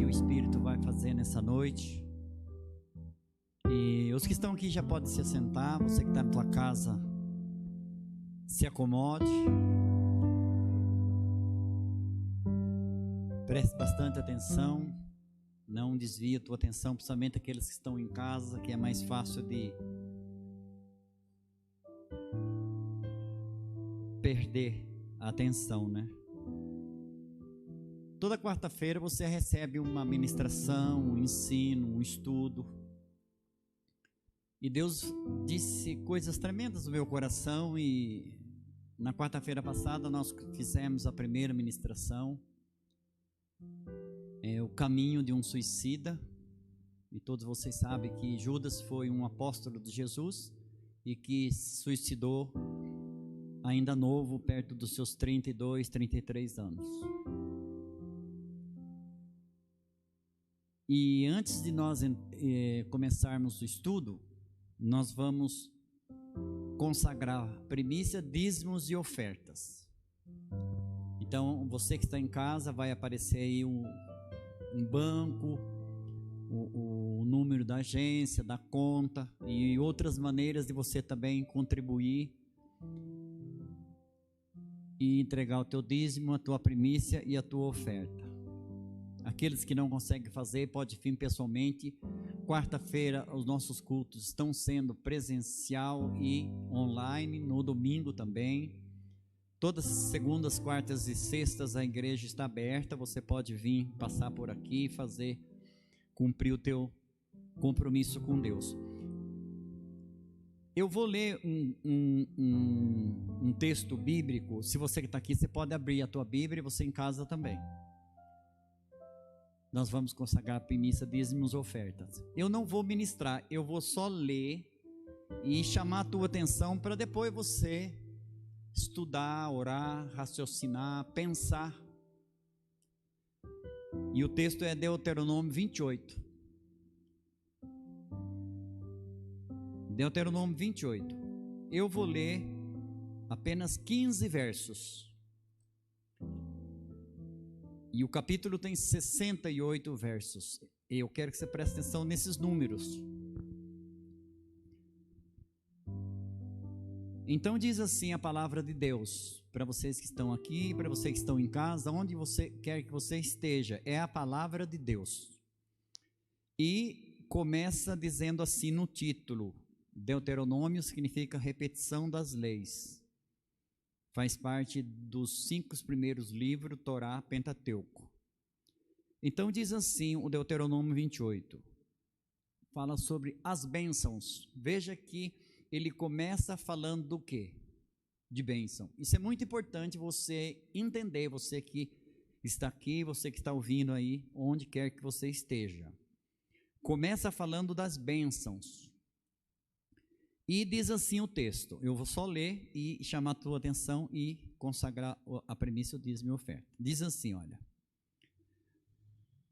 o Espírito vai fazer nessa noite. E os que estão aqui já podem se assentar. Você que está na tua casa, se acomode. Preste bastante atenção. Não desvie a tua atenção, principalmente aqueles que estão em casa, que é mais fácil de perder a atenção, né? Toda quarta-feira você recebe uma ministração, um ensino, um estudo. E Deus disse coisas tremendas no meu coração. E na quarta-feira passada nós fizemos a primeira ministração. O caminho de um suicida. E todos vocês sabem que Judas foi um apóstolo de Jesus e que se suicidou ainda novo, perto dos seus 32, 33 anos. E antes de nós começarmos o estudo, nós vamos consagrar primícia, dízimos e ofertas. Então, você que está em casa, vai aparecer aí um banco, o número da agência, da conta e outras maneiras de você também contribuir e entregar o teu dízimo, a tua primícia e a tua oferta. Aqueles que não conseguem fazer, pode vir pessoalmente. Quarta-feira os nossos cultos estão sendo presencial e online, no domingo também. Todas as segundas, quartas e sextas a igreja está aberta. Você pode vir, passar por aqui e cumprir o teu compromisso com Deus. Eu vou ler um texto bíblico. Se você que está aqui, você pode abrir a tua Bíblia e você em casa também. Nós vamos consagrar primícia, dízimos, ofertas. Eu não vou ministrar, eu vou só ler e chamar a tua atenção para depois você estudar, orar, raciocinar, pensar. E o texto é Deuteronômio 28. Deuteronômio 28. Eu vou ler apenas 15 versos. E o capítulo tem 68 versos. Eu quero que você preste atenção nesses números. Então diz assim a palavra de Deus, para vocês que estão aqui, para vocês que estão em casa, onde você quer que você esteja, é a palavra de Deus. E começa dizendo assim no título: Deuteronômio significa repetição das leis. Faz parte dos 5 primeiros livros, Torá, Pentateuco. Então diz assim o Deuteronômio 28. Fala sobre as bênçãos. Veja que ele começa falando do quê? De bênção. Isso é muito importante você entender, você que está aqui, você que está ouvindo aí, onde quer que você esteja. Começa falando das bênçãos. E diz assim o texto, eu vou só ler e chamar a tua atenção e consagrar a primícia, o dízimo e a oferta. Diz assim, olha: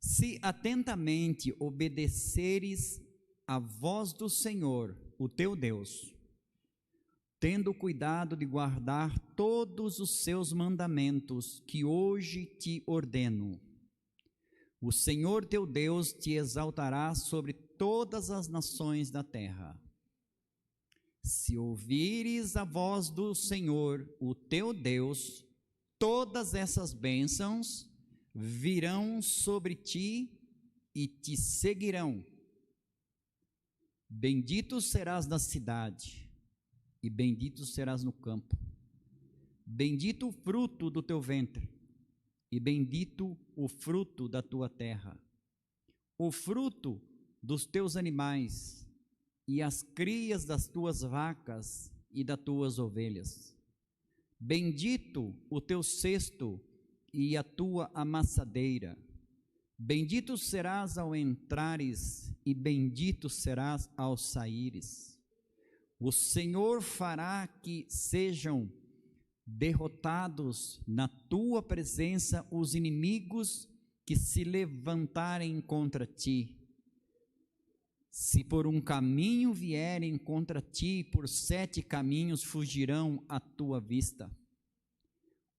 se atentamente obedeceres a voz do Senhor, o teu Deus, tendo cuidado de guardar todos os seus mandamentos que hoje te ordeno, o Senhor teu Deus te exaltará sobre todas as nações da terra. Se ouvires a voz do Senhor, o teu Deus, todas essas bênçãos virão sobre ti e te seguirão. Bendito serás na cidade e bendito serás no campo. Bendito o fruto do teu ventre e bendito o fruto da tua terra. O fruto dos teus animais e as crias das tuas vacas e das tuas ovelhas. Bendito o teu cesto e a tua amassadeira. Bendito serás ao entrares e bendito serás ao saíres. O Senhor fará que sejam derrotados na tua presença os inimigos que se levantarem contra ti. Se por um caminho vierem contra ti, por 7 caminhos fugirão à tua vista.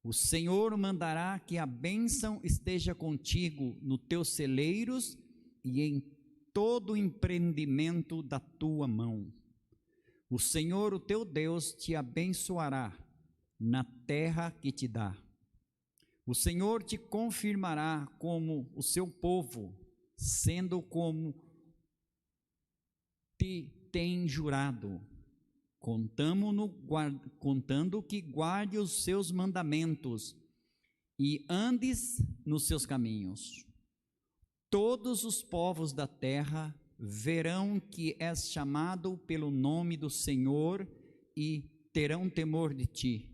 O Senhor mandará que a bênção esteja contigo nos teus celeiros e em todo o empreendimento da tua mão. O Senhor, o teu Deus, te abençoará na terra que te dá. O Senhor te confirmará como o seu povo, sendo como te tem jurado, contando que guarde os seus mandamentos e andes nos seus caminhos. Todos os povos da terra verão que és chamado pelo nome do Senhor e terão temor de ti.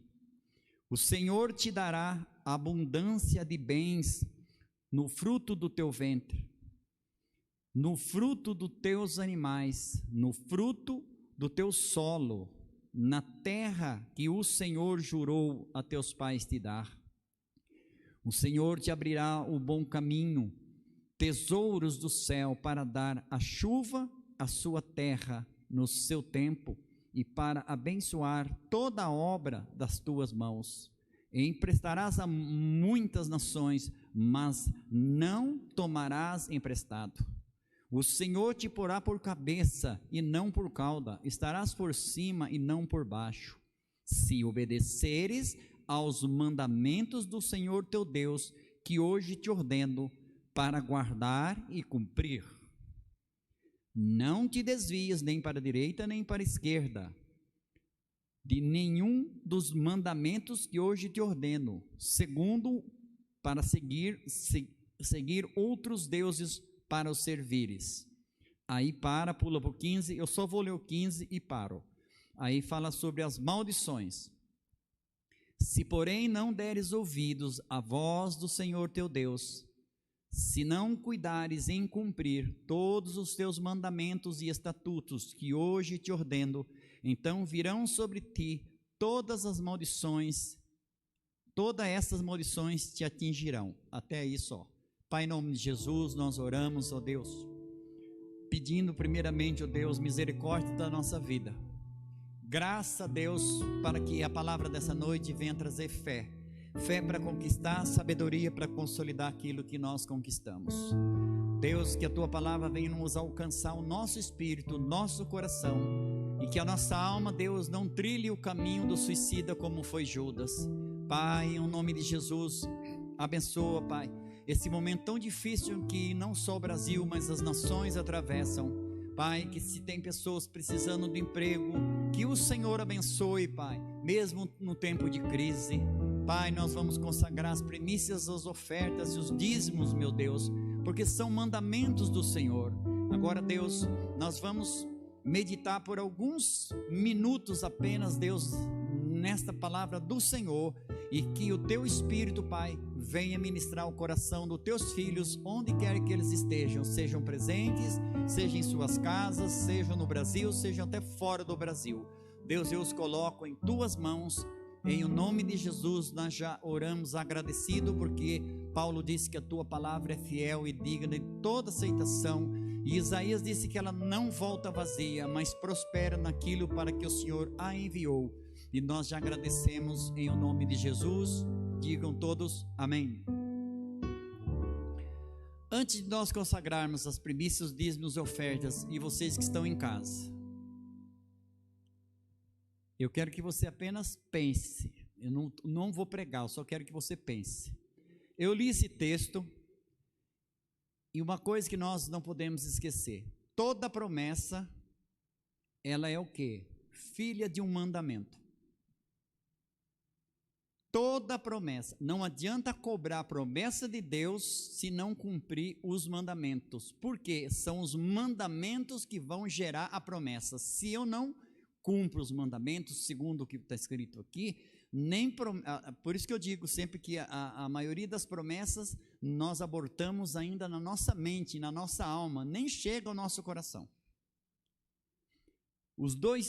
O Senhor te dará abundância de bens no fruto do teu ventre, no fruto dos teus animais, no fruto do teu solo, na terra que o Senhor jurou a teus pais te dar. O Senhor te abrirá o bom caminho, tesouros do céu, para dar a chuva à sua terra no seu tempo e para abençoar toda a obra das tuas mãos. Emprestarás a muitas nações, mas não tomarás emprestado. O Senhor te porá por cabeça e não por cauda, estarás por cima e não por baixo. Se obedeceres aos mandamentos do Senhor teu Deus, que hoje te ordeno, para guardar e cumprir. Não te desvies nem para a direita nem para a esquerda, de nenhum dos mandamentos que hoje te ordeno, segundo para seguir outros deuses para os servires. Aí pula para o 15, eu só vou ler o 15 e paro. Aí fala sobre as maldições. Se porém não deres ouvidos à voz do Senhor teu Deus, se não cuidares em cumprir todos os teus mandamentos e estatutos que hoje te ordeno, então virão sobre ti todas essas maldições te atingirão. Até aí só. Pai, em nome de Jesus, nós oramos, ó Deus, pedindo primeiramente, ó Deus, misericórdia da nossa vida. Graça a Deus, para que a palavra dessa noite venha trazer fé. Fé para conquistar, sabedoria para consolidar aquilo que nós conquistamos. Deus, que a Tua palavra venha nos alcançar o nosso espírito, o nosso coração, e que a nossa alma, Deus, não trilhe o caminho do suicida como foi Judas. Pai, em nome de Jesus, abençoa, Pai, esse momento tão difícil que não só o Brasil, mas as nações atravessam. Pai, que se tem pessoas precisando de emprego, que o Senhor abençoe, Pai, mesmo no tempo de crise. Pai, nós vamos consagrar as primícias, as ofertas e os dízimos, meu Deus, porque são mandamentos do Senhor. Agora, Deus, nós vamos meditar por alguns minutos apenas, Deus, nesta palavra do Senhor, e que o Teu Espírito, Pai, venha ministrar o coração dos Teus filhos, onde quer que eles estejam, sejam presentes, sejam em suas casas, sejam no Brasil, sejam até fora do Brasil. Deus, eu os coloco em Tuas mãos. Em o nome de Jesus, nós já oramos agradecido, porque Paulo disse que a Tua palavra é fiel e digna de toda aceitação, e Isaías disse que ela não volta vazia, mas prospera naquilo para que o Senhor a enviou, e nós já agradecemos em o nome de Jesus. Digam todos amém. Antes de nós consagrarmos as primícias, dízimos e ofertas, e vocês que estão em casa, eu quero que você apenas pense. Eu não vou pregar, eu só quero que você pense. Eu li esse texto, e uma coisa que nós não podemos esquecer: toda promessa, ela é o quê? Filha de um mandamento. Toda promessa. Não adianta cobrar a promessa de Deus se não cumprir os mandamentos, porque são os mandamentos que vão gerar a promessa. Se eu não cumpro os mandamentos, segundo o que está escrito aqui, por isso que eu digo sempre que a maioria das promessas nós abortamos ainda na nossa mente, na nossa alma, nem chega ao nosso coração.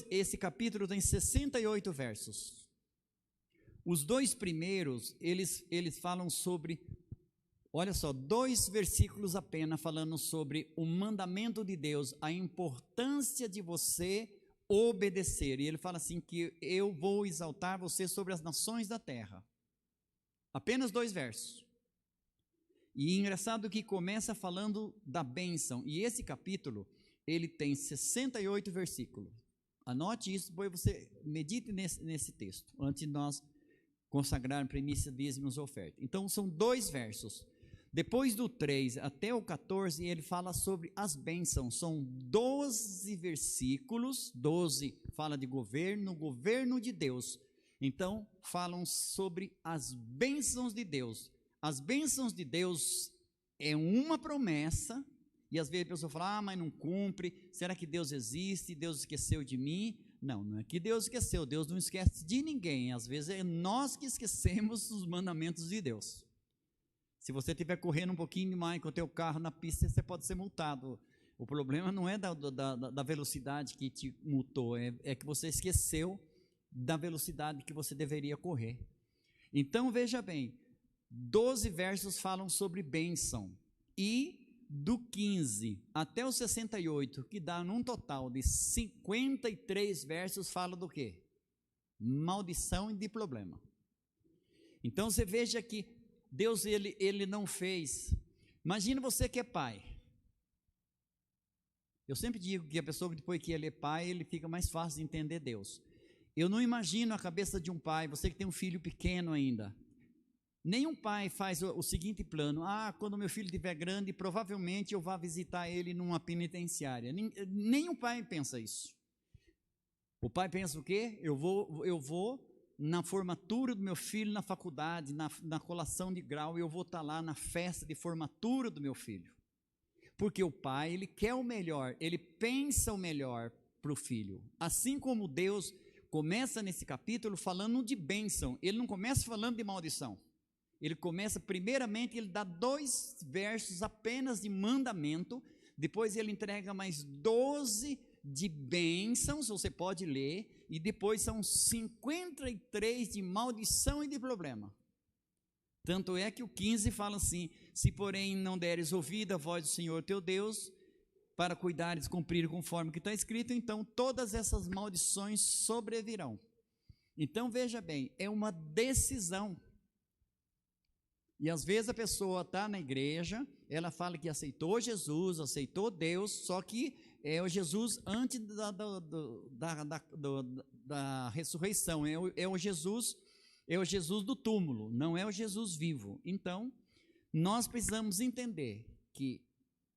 Esse capítulo tem 68 versos. Os dois primeiros, eles falam sobre, olha só, 2 versículos apenas falando sobre o mandamento de Deus, a importância de você obedecer. E ele fala assim que eu vou exaltar você sobre as nações da terra. Apenas 2 versos. E engraçado que começa falando da bênção. E esse capítulo, ele tem 68 versículos. Anote isso, depois você medite nesse texto, antes de nós consagrar primícia, dízimos e oferta. Então, são 2 versos. Depois do 3 até o 14, ele fala sobre as bênçãos. São 12 versículos, 12 fala de governo de Deus. Então, falam sobre as bênçãos de Deus. As bênçãos de Deus é uma promessa, e às vezes a pessoa fala, mas não cumpre, será que Deus existe? Deus esqueceu de mim? Não é que Deus esqueceu, Deus não esquece de ninguém, às vezes é nós que esquecemos os mandamentos de Deus. Se você estiver correndo um pouquinho mais com o teu carro na pista, você pode ser multado. O problema não é da velocidade que te multou, é que você esqueceu da velocidade que você deveria correr. Então veja bem, 12 versos falam sobre bênção, e do 15 até o 68, que dá num total de 53 versos, fala do quê? Maldição e de problema. Então você veja que Deus ele não fez. Imagina você que é pai. Eu sempre digo que a pessoa, depois que ele é pai, ele fica mais fácil de entender Deus. Eu não imagino a cabeça de um pai, você que tem um filho pequeno ainda. Nenhum pai faz o seguinte plano: quando meu filho estiver grande, provavelmente eu vá visitar ele numa penitenciária. Nenhum pai pensa isso. O pai pensa o quê? Eu vou na formatura do meu filho na faculdade, na colação de grau, eu vou estar lá na festa de formatura do meu filho. Porque o pai, ele quer o melhor, ele pensa o melhor para o filho. Assim como Deus começa nesse capítulo falando de bênção, ele não começa falando de maldição. Ele começa, primeiramente, ele dá 2 versos apenas de mandamento, depois ele entrega mais 12 de bênçãos, você pode ler, e depois são 53 de maldição e de problema. Tanto é que o 15 fala assim: se porém não deres ouvido à voz do Senhor teu Deus, para cuidares, cumprir conforme o que está escrito, então todas essas maldições sobrevirão. Então veja bem, é uma decisão. E às vezes a pessoa está na igreja, ela fala que aceitou Jesus, aceitou Deus, só que é o Jesus antes da ressurreição, é o Jesus do túmulo, não é o Jesus vivo. Então, nós precisamos entender que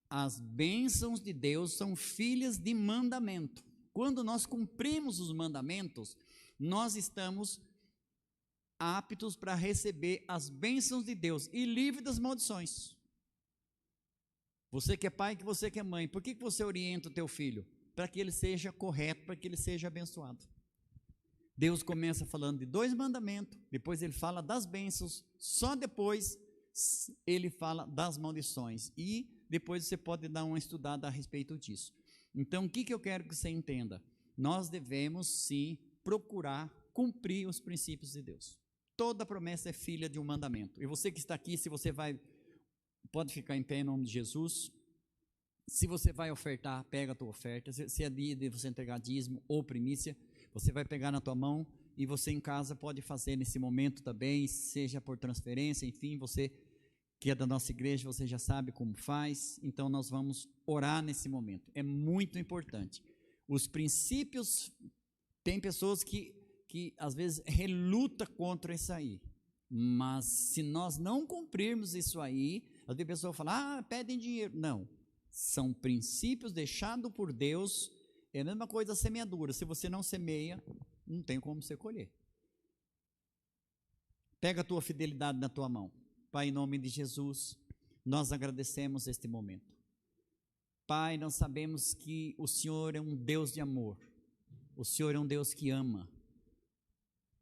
as bênçãos de Deus são filhas de mandamento. Quando nós cumprimos os mandamentos, nós estamos aptos para receber as bênçãos de Deus e livre das maldições. Você que é pai, que você que é mãe, por que você orienta o teu filho? Para que ele seja correto, para que ele seja abençoado. Deus começa falando de 2 mandamentos, depois ele fala das bênçãos, só depois ele fala das maldições, e depois você pode dar uma estudada a respeito disso. Então, o que eu quero que você entenda? Nós devemos sim procurar cumprir os princípios de Deus. Toda promessa é filha de um mandamento. E você que está aqui, se você pode ficar em pé em nome de Jesus. Se você vai ofertar, pega a tua oferta. Se é dia de você entregar dízimo ou primícia, você vai pegar na tua mão, e você em casa pode fazer nesse momento também, seja por transferência, enfim, você que é da nossa igreja, você já sabe como faz. Então nós vamos orar nesse momento. É muito importante. Os princípios, tem pessoas que às vezes reluta contra isso aí, mas se nós não cumprirmos isso aí, às vezes a pessoa fala, pedem dinheiro. Não, são princípios deixados por Deus. É a mesma coisa a semeadura, se você não semeia, não tem como você colher. Pega a tua fidelidade na tua mão. Pai, em nome de Jesus, nós agradecemos este momento. Pai, nós sabemos que o Senhor é um Deus de amor, o Senhor é um Deus que ama.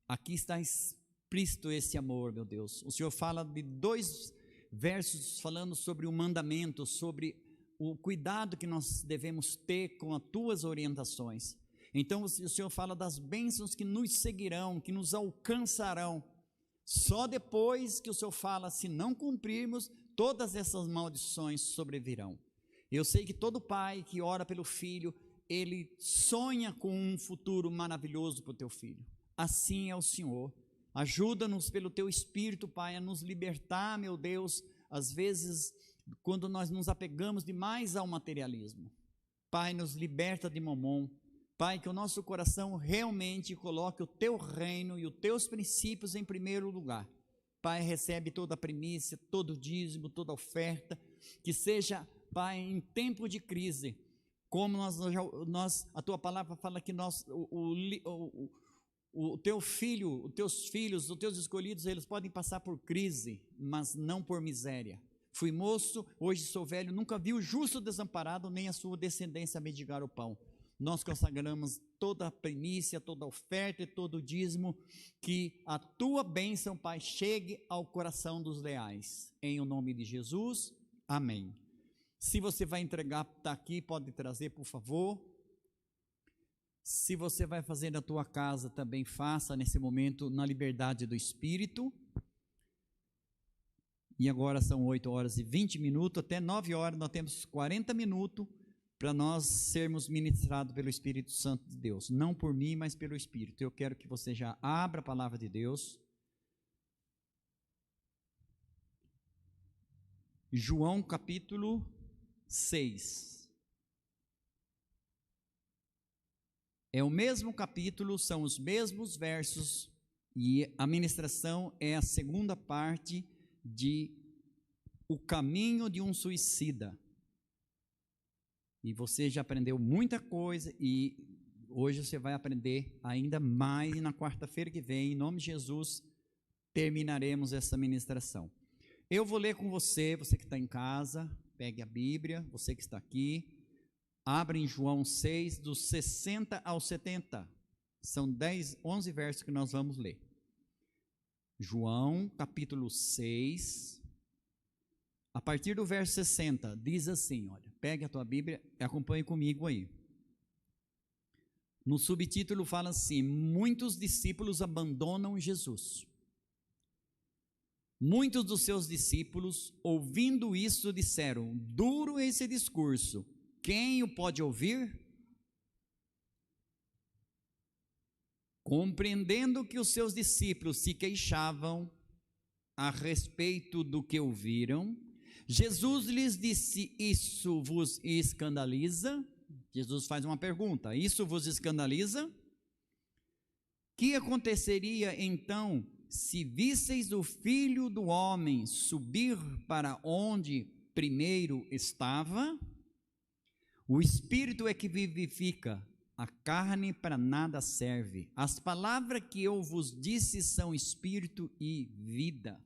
Aqui está explícito esse amor, meu Deus. O Senhor fala de 2 versos falando sobre o mandamento, sobre o cuidado que nós devemos ter com as tuas orientações. Então o Senhor fala das bênçãos que nos seguirão, que nos alcançarão. Só depois que o Senhor fala, se não cumprirmos, todas essas maldições sobrevirão. Eu sei que todo pai que ora pelo filho, ele sonha com um futuro maravilhoso para o teu filho. Assim é o Senhor. Ajuda-nos pelo Teu Espírito, Pai, a nos libertar, meu Deus, às vezes, quando nós nos apegamos demais ao materialismo. Pai, nos liberta de mamon. Pai, que o nosso coração realmente coloque o Teu reino e os Teus princípios em primeiro lugar. Pai, recebe toda a primícia, todo o dízimo, toda a oferta, que seja, Pai, em tempo de crise, como a Tua palavra fala que o Teu filho, os Teus filhos, os Teus escolhidos, eles podem passar por crise, mas não por miséria. Fui moço, hoje sou velho, nunca vi o justo desamparado, nem a sua descendência mendigar o pão. Nós consagramos toda a primícia, toda a oferta e todo o dízimo, que a Tua bênção, Pai, chegue ao coração dos leais. Em o nome de Jesus, amém. Se você vai entregar, está aqui, pode trazer, por favor. Se você vai fazer na tua casa, também faça nesse momento, na liberdade do Espírito. E agora são 8 horas e 20 minutos, até 9 horas nós temos 40 minutos para nós sermos ministrados pelo Espírito Santo de Deus. Não por mim, mas pelo Espírito. Eu quero que você já abra a palavra de Deus. João capítulo 6. É o mesmo capítulo, são os mesmos versos, e a ministração é a segunda parte de O Caminho de um Suicida. E você já aprendeu muita coisa, e hoje você vai aprender ainda mais, e na quarta-feira que vem, em nome de Jesus, terminaremos essa ministração. Eu vou ler com você, você que está em casa, pegue a Bíblia, você que está aqui, abre em João 6, dos 60 ao 70, são 11 versos que nós vamos ler. João, capítulo 6, a partir do verso 60, diz assim, olha, pegue a tua Bíblia e acompanhe comigo aí. No subtítulo fala assim: muitos discípulos abandonam Jesus. Muitos dos seus discípulos, ouvindo isso, disseram: duro esse discurso, quem o pode ouvir? Compreendendo que os seus discípulos se queixavam a respeito do que ouviram, Jesus lhes disse: isso vos escandaliza? Jesus faz uma pergunta: isso vos escandaliza? Que aconteceria então se visseis o Filho do Homem subir para onde primeiro estava? O Espírito é que vivifica, a carne para nada serve. As palavras que eu vos disse são Espírito e vida.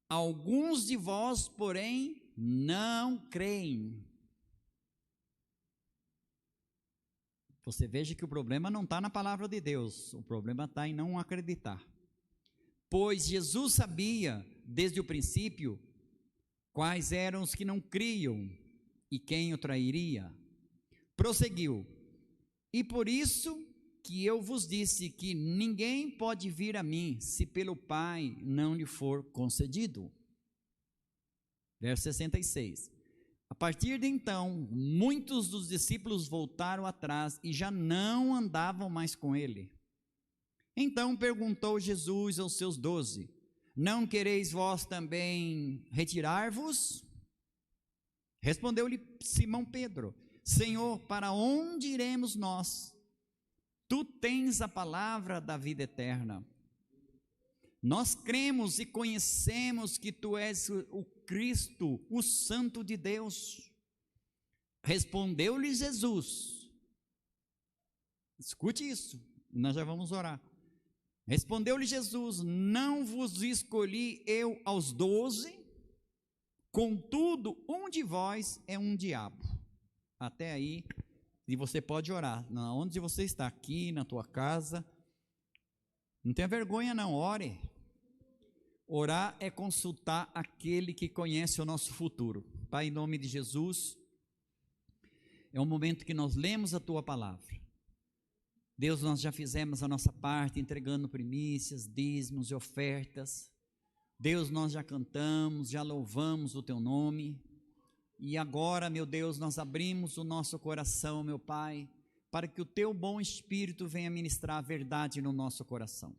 Alguns de vós, porém, não creem. Você veja que o problema não está na palavra de Deus, o problema está em não acreditar. Pois Jesus sabia, desde o princípio, quais eram os que não criam e quem o trairia. Prosseguiu: e por isso que eu vos disse que ninguém pode vir a mim, se pelo Pai não lhe for concedido. Verso 66. A partir de então, muitos dos discípulos voltaram atrás e já não andavam mais com ele. Então perguntou Jesus aos seus 12: não quereis vós também retirar-vos? Respondeu-lhe Simão Pedro: Senhor, para onde iremos nós? Tu tens a palavra da vida eterna. Nós cremos e conhecemos que Tu és o Cristo, o Santo de Deus. Respondeu-lhe Jesus. Escute isso, nós já vamos orar. Respondeu-lhe Jesus: não vos escolhi eu aos 12? Contudo, um de vós é um diabo. Até aí, e você pode orar, onde você está, aqui na tua casa, não tenha vergonha não, ore. Orar é consultar aquele que conhece o nosso futuro. Pai, em nome de Jesus, é um momento que nós lemos a Tua palavra. Deus, nós já fizemos a nossa parte, entregando primícias, dízimos e ofertas. Deus, nós já cantamos, já louvamos o Teu nome. E agora, meu Deus, nós abrimos o nosso coração, meu Pai, para que o Teu bom Espírito venha ministrar a verdade no nosso coração.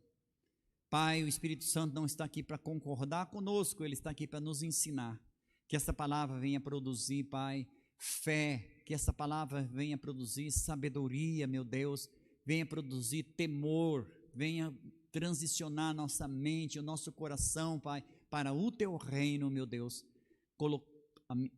Pai, o Espírito Santo não está aqui para concordar conosco, ele está aqui para nos ensinar. Que essa palavra venha produzir, Pai, fé, que essa palavra venha produzir sabedoria, meu Deus, venha produzir temor, venha transicionar nossa mente, o nosso coração, Pai, para o Teu reino, meu Deus.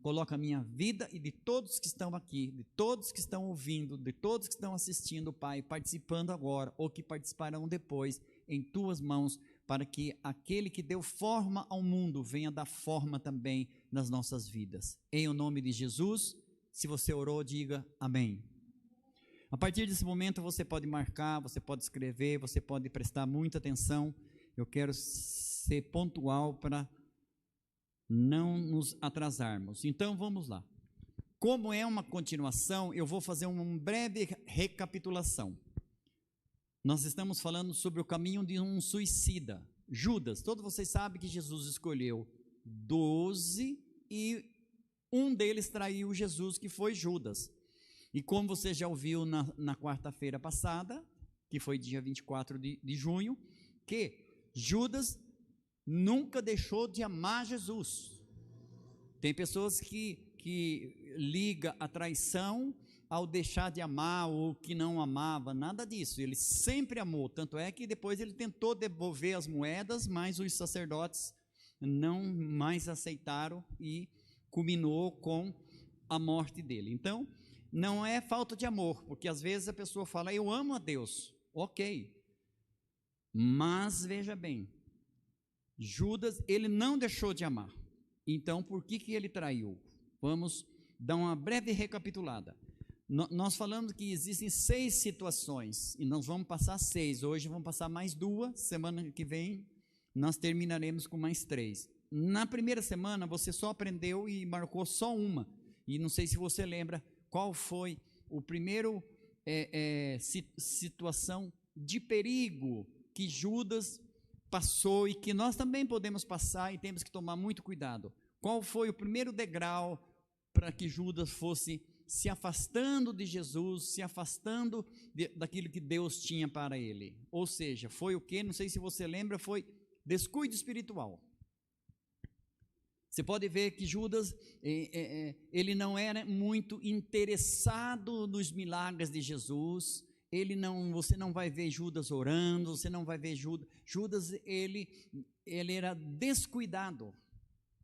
Coloca a minha vida e de todos que estão aqui, de todos que estão ouvindo, de todos que estão assistindo, Pai, participando agora ou que participarão depois, em Tuas mãos, para que aquele que deu forma ao mundo venha dar forma também nas nossas vidas. Em o nome de Jesus, se você orou, diga amém. A partir desse momento você pode marcar, você pode escrever, você pode prestar muita atenção. Eu quero ser pontual para não nos atrasarmos. Então vamos lá. Como é uma continuação, eu vou fazer uma breve recapitulação. Nós estamos falando sobre o caminho de um suicida, Judas. Todos vocês sabem que Jesus escolheu 12 e um deles traiu Jesus, que foi Judas. E como você já ouviu na quarta-feira passada, que foi dia 24 de junho, que Judas nunca deixou de amar Jesus. Tem pessoas que ligam a traição ao deixar de amar ou que não amava, nada disso, ele sempre amou, tanto é que depois ele tentou devolver as moedas, mas os sacerdotes não mais aceitaram e culminou com a morte dele. Então, não é falta de amor, porque às vezes a pessoa fala, eu amo a Deus, ok, mas veja bem, Judas, ele não deixou de amar, então por que ele traiu? Vamos dar uma breve recapitulada. Nós falamos que existem 6 situações, e nós vamos passar 6, hoje vamos passar mais 2, semana que vem nós terminaremos com mais 3. Na primeira semana você só aprendeu e marcou só uma, e não sei se você lembra qual foi o primeiro situação de perigo que Judas passou e que nós também podemos passar e temos que tomar muito cuidado. Qual foi o primeiro degrau para que Judas fosse se afastando de Jesus, se afastando daquilo que Deus tinha para ele? Ou seja, foi o que? Não sei se você lembra, foi descuido espiritual. Você pode ver que Judas, ele não era muito interessado nos milagres de Jesus. Você não vai ver Judas orando, você não vai ver Judas, ele era descuidado.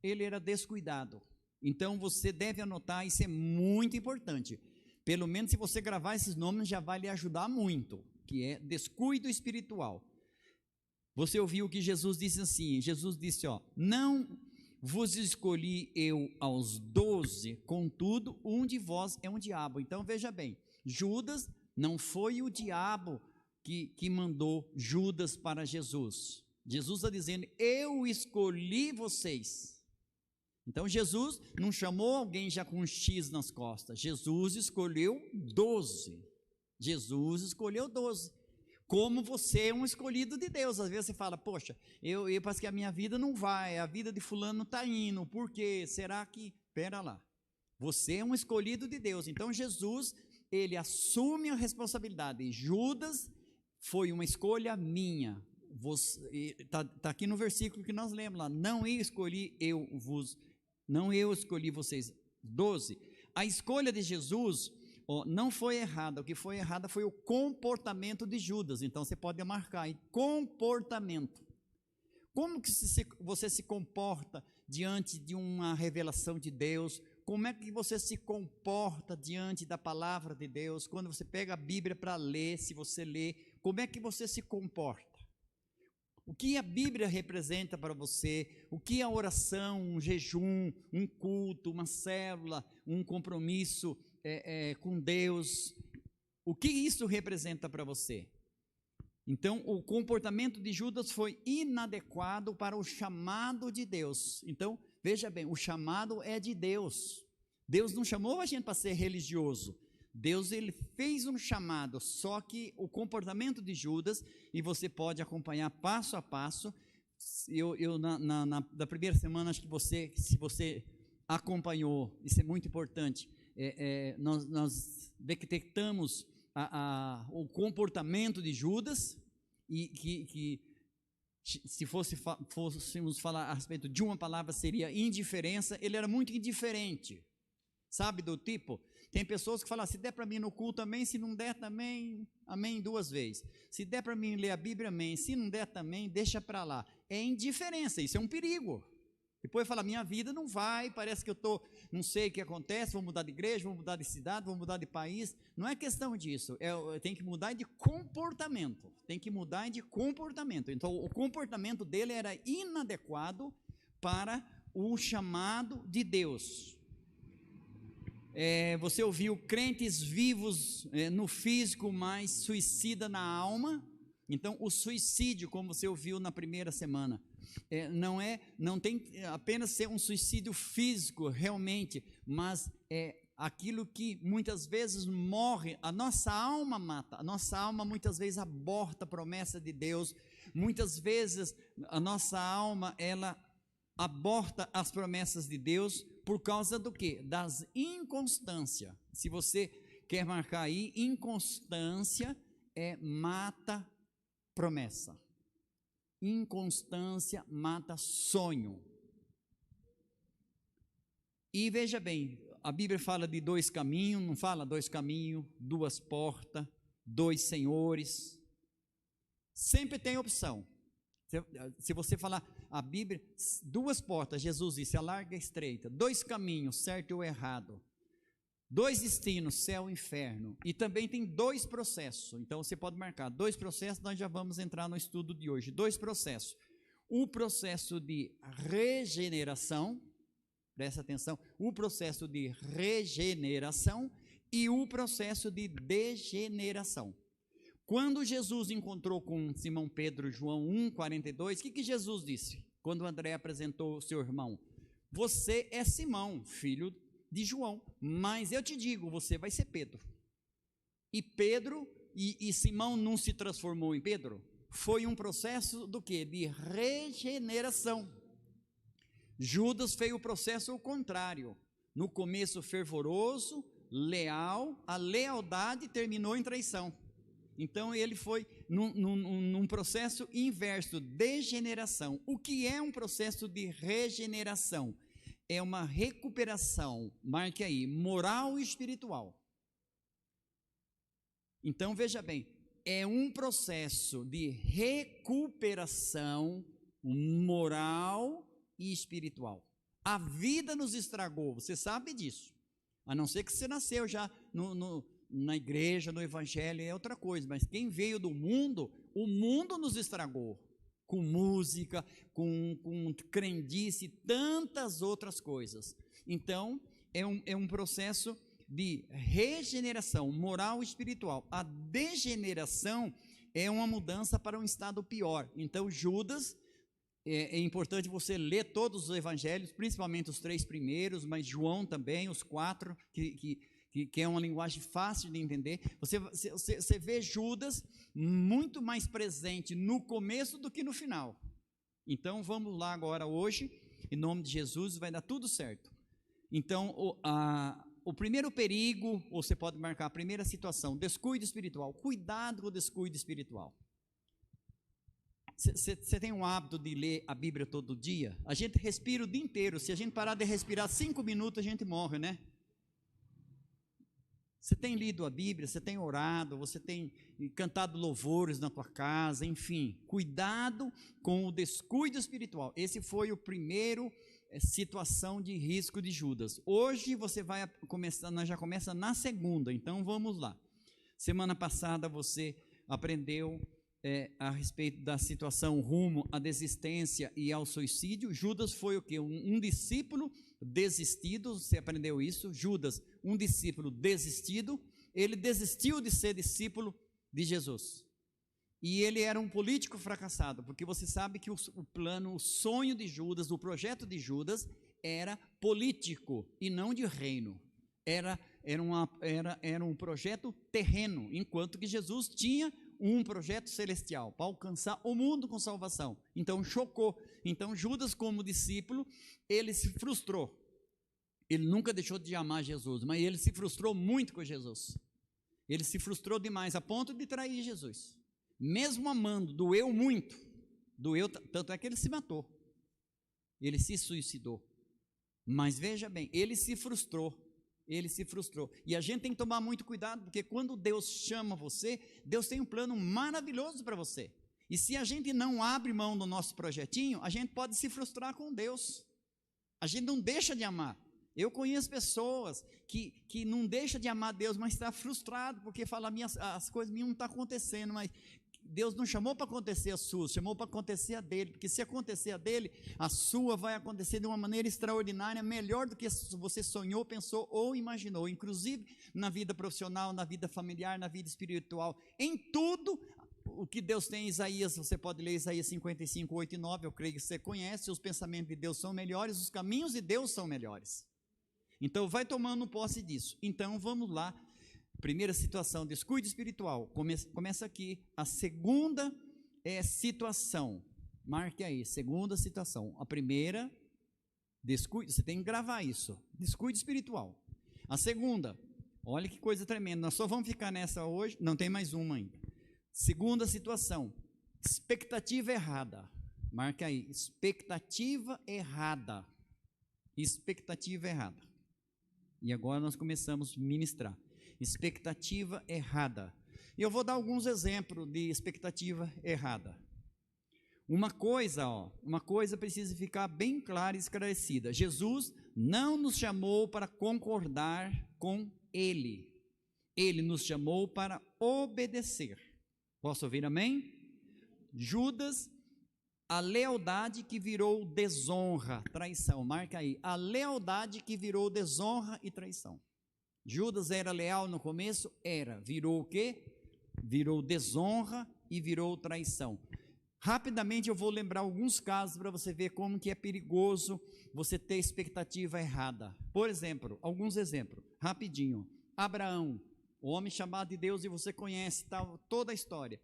Ele era descuidado. Então você deve anotar, isso é muito importante. Pelo menos se você gravar esses nomes já vai lhe ajudar muito, que é descuido espiritual. Você ouviu que Jesus disse assim, Jesus disse, não vos escolhi eu aos 12, contudo um de vós é um diabo. Então veja bem, Judas não foi o diabo que mandou Judas para Jesus. Jesus está dizendo, eu escolhi vocês. Então Jesus não chamou alguém já com um X nas costas, Jesus escolheu 12, Jesus escolheu 12, como você é um escolhido de Deus. Às vezes você fala, poxa, eu parece que a minha vida não vai, a vida de fulano não está indo, por quê? Será que, pera lá, você é um escolhido de Deus. Então Jesus, ele assume a responsabilidade. Judas foi uma escolha minha, está aqui no versículo que nós lemos lá, não eu escolhi vocês, 12. A escolha de Jesus não foi errada, o que foi errada foi o comportamento de Judas. Então você pode marcar aí, comportamento. Como que você se comporta diante de uma revelação de Deus? Como é que você se comporta diante da palavra de Deus? Quando você pega a Bíblia para ler, se você lê, como é que você se comporta? O que a Bíblia representa para você? O que a oração, um jejum, um culto, uma célula, um compromisso com Deus, o que isso representa para você? Então, o comportamento de Judas foi inadequado para o chamado de Deus. Então, veja bem, o chamado é de Deus. Deus não chamou a gente para ser religioso. Deus, ele fez um chamado, só que o comportamento de Judas, e você pode acompanhar passo a passo. Na primeira semana, acho que se você acompanhou, isso é muito importante, nós detectamos o comportamento de Judas, e que se fôssemos falar a respeito de uma palavra, seria indiferença. Ele era muito indiferente, sabe, do tipo, tem pessoas que falam, se der para mim no culto, amém, se não der também, amém 2 vezes, se der para mim ler a Bíblia, amém, se não der também, deixa para lá. É indiferença, isso é um perigo. Depois fala, minha vida não vai, parece que eu estou, não sei o que acontece, vou mudar de igreja, vou mudar de cidade, vou mudar de país. Não é questão disso, tem que mudar de comportamento, então o comportamento dele era inadequado para o chamado de Deus. Você ouviu crentes vivos no físico, mas suicida na alma. Então o suicídio, como você ouviu na primeira semana, não tem apenas ser um suicídio físico realmente, mas é aquilo que muitas vezes morre, a nossa alma mata, a nossa alma muitas vezes aborta a promessa de Deus, muitas vezes a nossa alma ela aborta as promessas de Deus por causa do quê? Das inconstância. Se você quer marcar aí, inconstância mata promessa. Inconstância mata sonho. E veja bem, a Bíblia fala de 2 caminhos, não fala 2 caminhos, 2 portas, 2 senhores. Sempre tem opção. Se você falar a Bíblia, 2 portas, Jesus disse, a larga e a estreita, 2 caminhos, certo ou errado, 2 destinos, céu e inferno, e também tem 2 processos, então você pode marcar 2 processos, nós já vamos entrar no estudo de hoje, 2 processos, o processo de regeneração, presta atenção, o processo de regeneração e o processo de degeneração. Quando Jesus encontrou com Simão Pedro, João 1,42, o que Jesus disse? Quando André apresentou o seu irmão, você é Simão, filho de João, mas eu te digo, você vai ser Pedro. E Pedro, e Simão não se transformou em Pedro, foi um processo do quê? De regeneração. Judas fez o processo ao contrário, no começo fervoroso, leal, a lealdade terminou em traição. Então ele foi num processo inverso, degeneração. O que é um processo de regeneração? É uma recuperação, marque aí, moral e espiritual. Então veja bem, é um processo de recuperação moral e espiritual. A vida nos estragou, você sabe disso, a não ser que você nasceu já na igreja, no evangelho, é outra coisa, mas quem veio do mundo, o mundo nos estragou, com música, com crendice e tantas outras coisas. Então, é um processo de regeneração moral e espiritual. A degeneração é uma mudança para um estado pior. Então, Judas, é importante você ler todos os evangelhos, principalmente os 3 primeiros, mas João também, os 4, que é uma linguagem fácil de entender. Você vê Judas muito mais presente no começo do que no final. Então vamos lá agora hoje, em nome de Jesus, vai dar tudo certo. Então o primeiro perigo, ou você pode marcar a primeira situação, descuido espiritual. Cuidado com o descuido espiritual. Você tem um hábito de ler a Bíblia todo dia? A gente respira o dia inteiro. Se a gente parar de respirar 5 minutos, a gente morre, né? Você tem lido a Bíblia, você tem orado, você tem cantado louvores na tua casa, enfim, cuidado com o descuido espiritual. Esse foi o primeiro situação de risco de Judas. Hoje você vai começar, nós já começa na segunda, então vamos lá. Semana passada você aprendeu a respeito da situação rumo à desistência e ao suicídio. Judas foi o quê? Um discípulo desistido, você aprendeu isso? Judas, um discípulo desistido, ele desistiu de ser discípulo de Jesus. E ele era um político fracassado, porque você sabe que o plano, o sonho de Judas, o projeto de Judas era político e não de reino. Era um projeto terreno, enquanto que Jesus tinha um projeto celestial, para alcançar o mundo com salvação. Então chocou. Então Judas, como discípulo, ele se frustrou. Ele nunca deixou de amar Jesus, mas ele se frustrou muito com Jesus. Ele se frustrou demais, a ponto de trair Jesus. Mesmo amando, doeu muito. Doeu, tanto é que ele se matou. Ele se suicidou. Mas veja bem, ele se frustrou. E a gente tem que tomar muito cuidado, porque quando Deus chama você, Deus tem um plano maravilhoso para você. E se a gente não abre mão do nosso projetinho, a gente pode se frustrar com Deus. A gente não deixa de amar. Eu conheço pessoas que não deixam de amar Deus, mas está frustrado, porque fala, as coisas minhas não estão acontecendo, mas Deus não chamou para acontecer as suas, chamou para acontecer a dele, porque se acontecer a dele, a sua vai acontecer de uma maneira extraordinária, melhor do que você sonhou, pensou ou imaginou, inclusive na vida profissional, na vida familiar, na vida espiritual, em tudo o que Deus tem em Isaías. Você pode ler Isaías 55, 8 e 9, eu creio que você conhece. Os pensamentos de Deus são melhores, os caminhos de Deus são melhores. Então vai tomando posse disso. Então vamos lá. Primeira situação, descuido espiritual. Começa aqui. A segunda situação. Marque aí, segunda situação. A primeira, descuido, você tem que gravar isso. Descuido espiritual. A segunda, olha que coisa tremenda. Nós só vamos ficar nessa hoje, não tem mais uma ainda. Segunda situação, expectativa errada. Marque aí, expectativa errada. Expectativa errada. E agora nós começamos a ministrar. Expectativa errada. E eu vou dar alguns exemplos de expectativa errada. Uma coisa precisa ficar bem clara e esclarecida. Jesus não nos chamou para concordar com Ele. Ele nos chamou para obedecer. Posso ouvir amém? Judas, a lealdade que virou desonra, traição. Marca aí, a lealdade que virou desonra e traição. Judas era leal no começo? Era. Virou o quê? Virou desonra e virou traição. Rapidamente eu vou lembrar alguns casos para você ver como que é perigoso você ter expectativa errada. Por exemplo, alguns exemplos, rapidinho. Abraão, o homem chamado de Deus, e você conhece toda a história.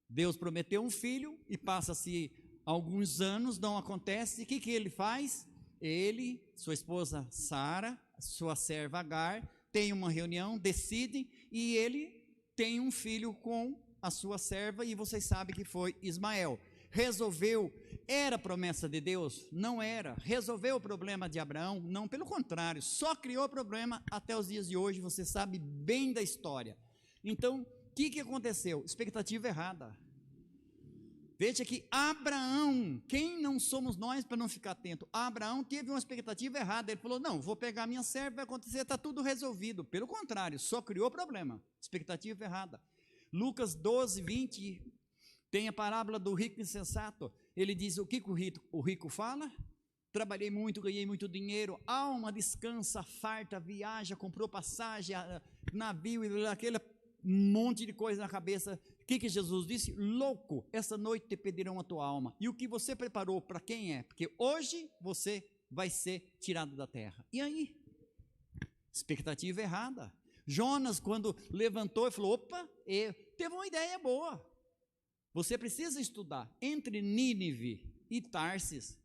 Deus prometeu um filho e passa-se alguns anos, não acontece. O que ele faz? Ele, sua esposa Sara, sua serva Agar, tem uma reunião, decidem, e ele tem um filho com a sua serva, e vocês sabem que foi Ismael. Resolveu, era promessa de Deus? Não era. Resolveu o problema de Abraão? Não, pelo contrário, só criou problema até os dias de hoje, você sabe bem da história. Então, o que aconteceu? Expectativa errada. Veja que Abraão, quem não somos nós para não ficar atento? Abraão teve uma expectativa errada, ele falou, não, vou pegar minha serva, vai acontecer, está tudo resolvido. Pelo contrário, só criou problema, expectativa errada. Lucas 12, 20, tem a parábola do rico insensato. Ele diz, o que o rico fala? Trabalhei muito, ganhei muito dinheiro, alma descansa, farta, viaja, comprou passagem, navio, aquele monte de coisa na cabeça. O que Jesus disse? Louco, essa noite te pedirão a tua alma. E o que você preparou para quem é? Porque hoje você vai ser tirado da terra. E aí? Expectativa errada. Jonas, quando levantou e falou, opa, teve uma ideia boa. Você precisa estudar. Entre Nínive e Tarsis,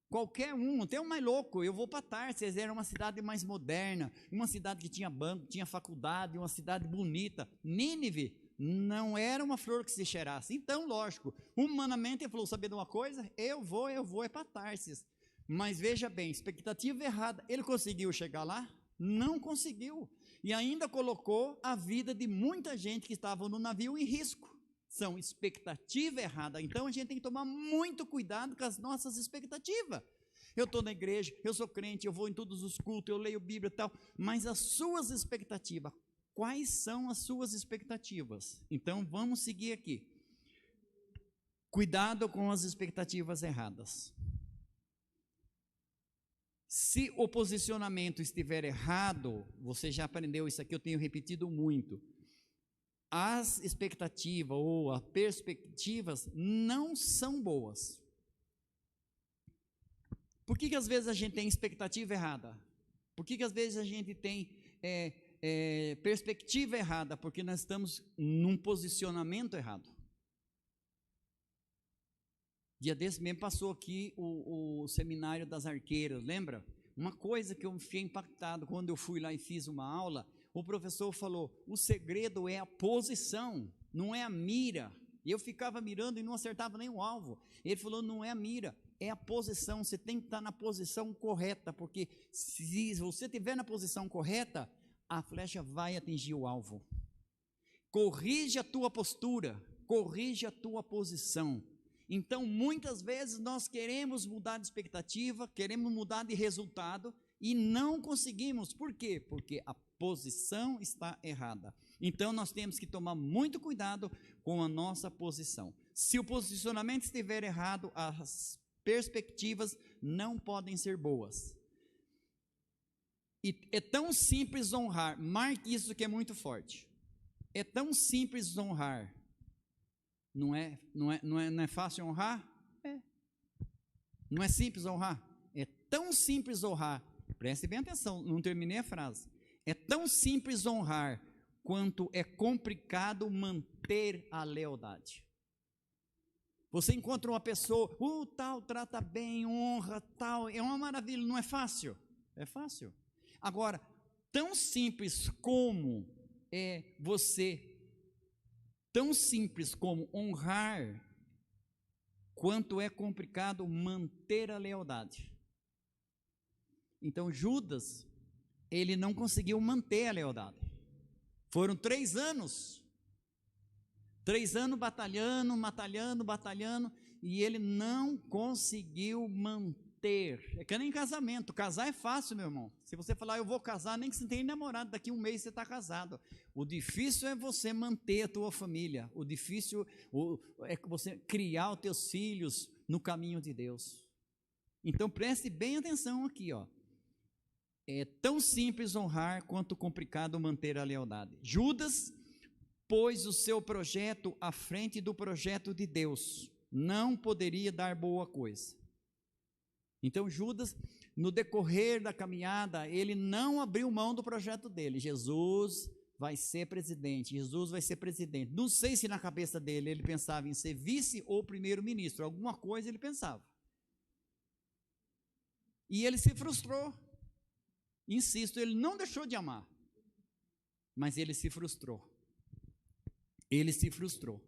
qualquer um, até o mais louco, eu vou para Tarsis, era uma cidade mais moderna, uma cidade que tinha banco, tinha faculdade, uma cidade bonita. Nínive não era uma flor que se cheirasse. Então, lógico, humanamente ele falou, sabe de uma coisa? Eu vou para Tarsis. Mas veja bem, expectativa errada. Ele conseguiu chegar lá? Não conseguiu. E ainda colocou a vida de muita gente que estava no navio em risco. São expectativa errada. Então a gente tem que tomar muito cuidado com as nossas expectativas. Eu estou na igreja, eu sou crente, eu vou em todos os cultos, eu leio Bíblia e tal, mas as suas expectativas, quais são as suas expectativas? Então vamos seguir aqui. Cuidado com as expectativas erradas. Se o posicionamento estiver errado, você já aprendeu isso aqui, eu tenho repetido muito. As expectativas ou as perspectivas não são boas. Por que às vezes a gente tem expectativa errada? Por que às vezes a gente tem perspectiva errada? Porque nós estamos num posicionamento errado. Dia desse mesmo passou aqui o seminário das arqueiras, lembra? Uma coisa que eu fiquei impactado quando eu fui lá e fiz uma aula, o professor falou, o segredo é a posição, não é a mira. E eu ficava mirando e não acertava nem o alvo. Ele falou, não é a mira, é a posição, você tem que estar na posição correta, porque se você estiver na posição correta, a flecha vai atingir o alvo. Corrige a tua postura, corrige a tua posição. Então, muitas vezes nós queremos mudar de expectativa, queremos mudar de resultado e não conseguimos. Por quê? Porque a posição está errada. Então, nós temos que tomar muito cuidado com a nossa posição. Se o posicionamento estiver errado, as perspectivas não podem ser boas. E é tão simples honrar, marque isso que é muito forte. É tão simples honrar. Não é fácil honrar? É. Não é simples honrar? É tão simples honrar. Preste bem atenção, não terminei a frase. É tão simples honrar quanto é complicado manter a lealdade. Você encontra uma pessoa, tal, trata bem, honra, tal, é uma maravilha, não é fácil? É fácil. Agora, tão simples como tão simples como honrar, quanto é complicado manter a lealdade. Então Judas, ele não conseguiu manter a lealdade. Foram 3 anos. 3 anos batalhando, e ele não conseguiu manter. É que nem casamento. Casar é fácil, meu irmão. Se você falar, eu vou casar, nem que você tenha namorado, daqui a um mês você está casado. O difícil é você manter a tua família. O difícil é você criar os teus filhos no caminho de Deus. Então preste bem atenção aqui, ó. É tão simples honrar quanto complicado manter a lealdade. Judas pôs o seu projeto à frente do projeto de Deus. Não poderia dar boa coisa. Então Judas, no decorrer da caminhada, ele não abriu mão do projeto dele. Jesus vai ser presidente, Jesus vai ser presidente. Não sei se na cabeça dele ele pensava em ser vice ou primeiro-ministro, alguma coisa ele pensava. E ele se frustrou. Insisto, ele não deixou de amar, mas ele se frustrou. Ele se frustrou.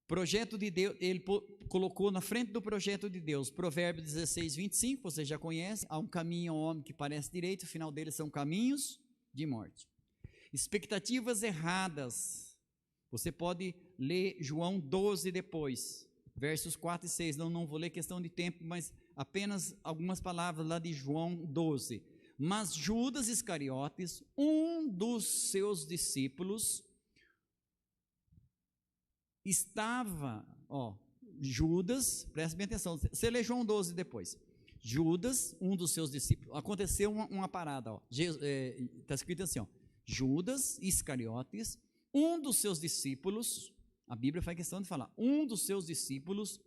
Projeto de Deus, ele colocou na frente do projeto de Deus, Provérbios 16, 25, você já conhece, há um caminho ao homem que parece direito, o final dele são caminhos de morte. Expectativas erradas, você pode ler João 12 depois, versos 4 e 6, não vou ler questão de tempo, mas apenas algumas palavras lá de João 12. Mas Judas Iscariotes, um dos seus discípulos, estava, Judas, preste bem atenção, você lê João 12 depois. Judas, um dos seus discípulos, aconteceu uma parada, está escrito assim, Judas Iscariotes, um dos seus discípulos, a Bíblia faz questão de falar, um dos seus discípulos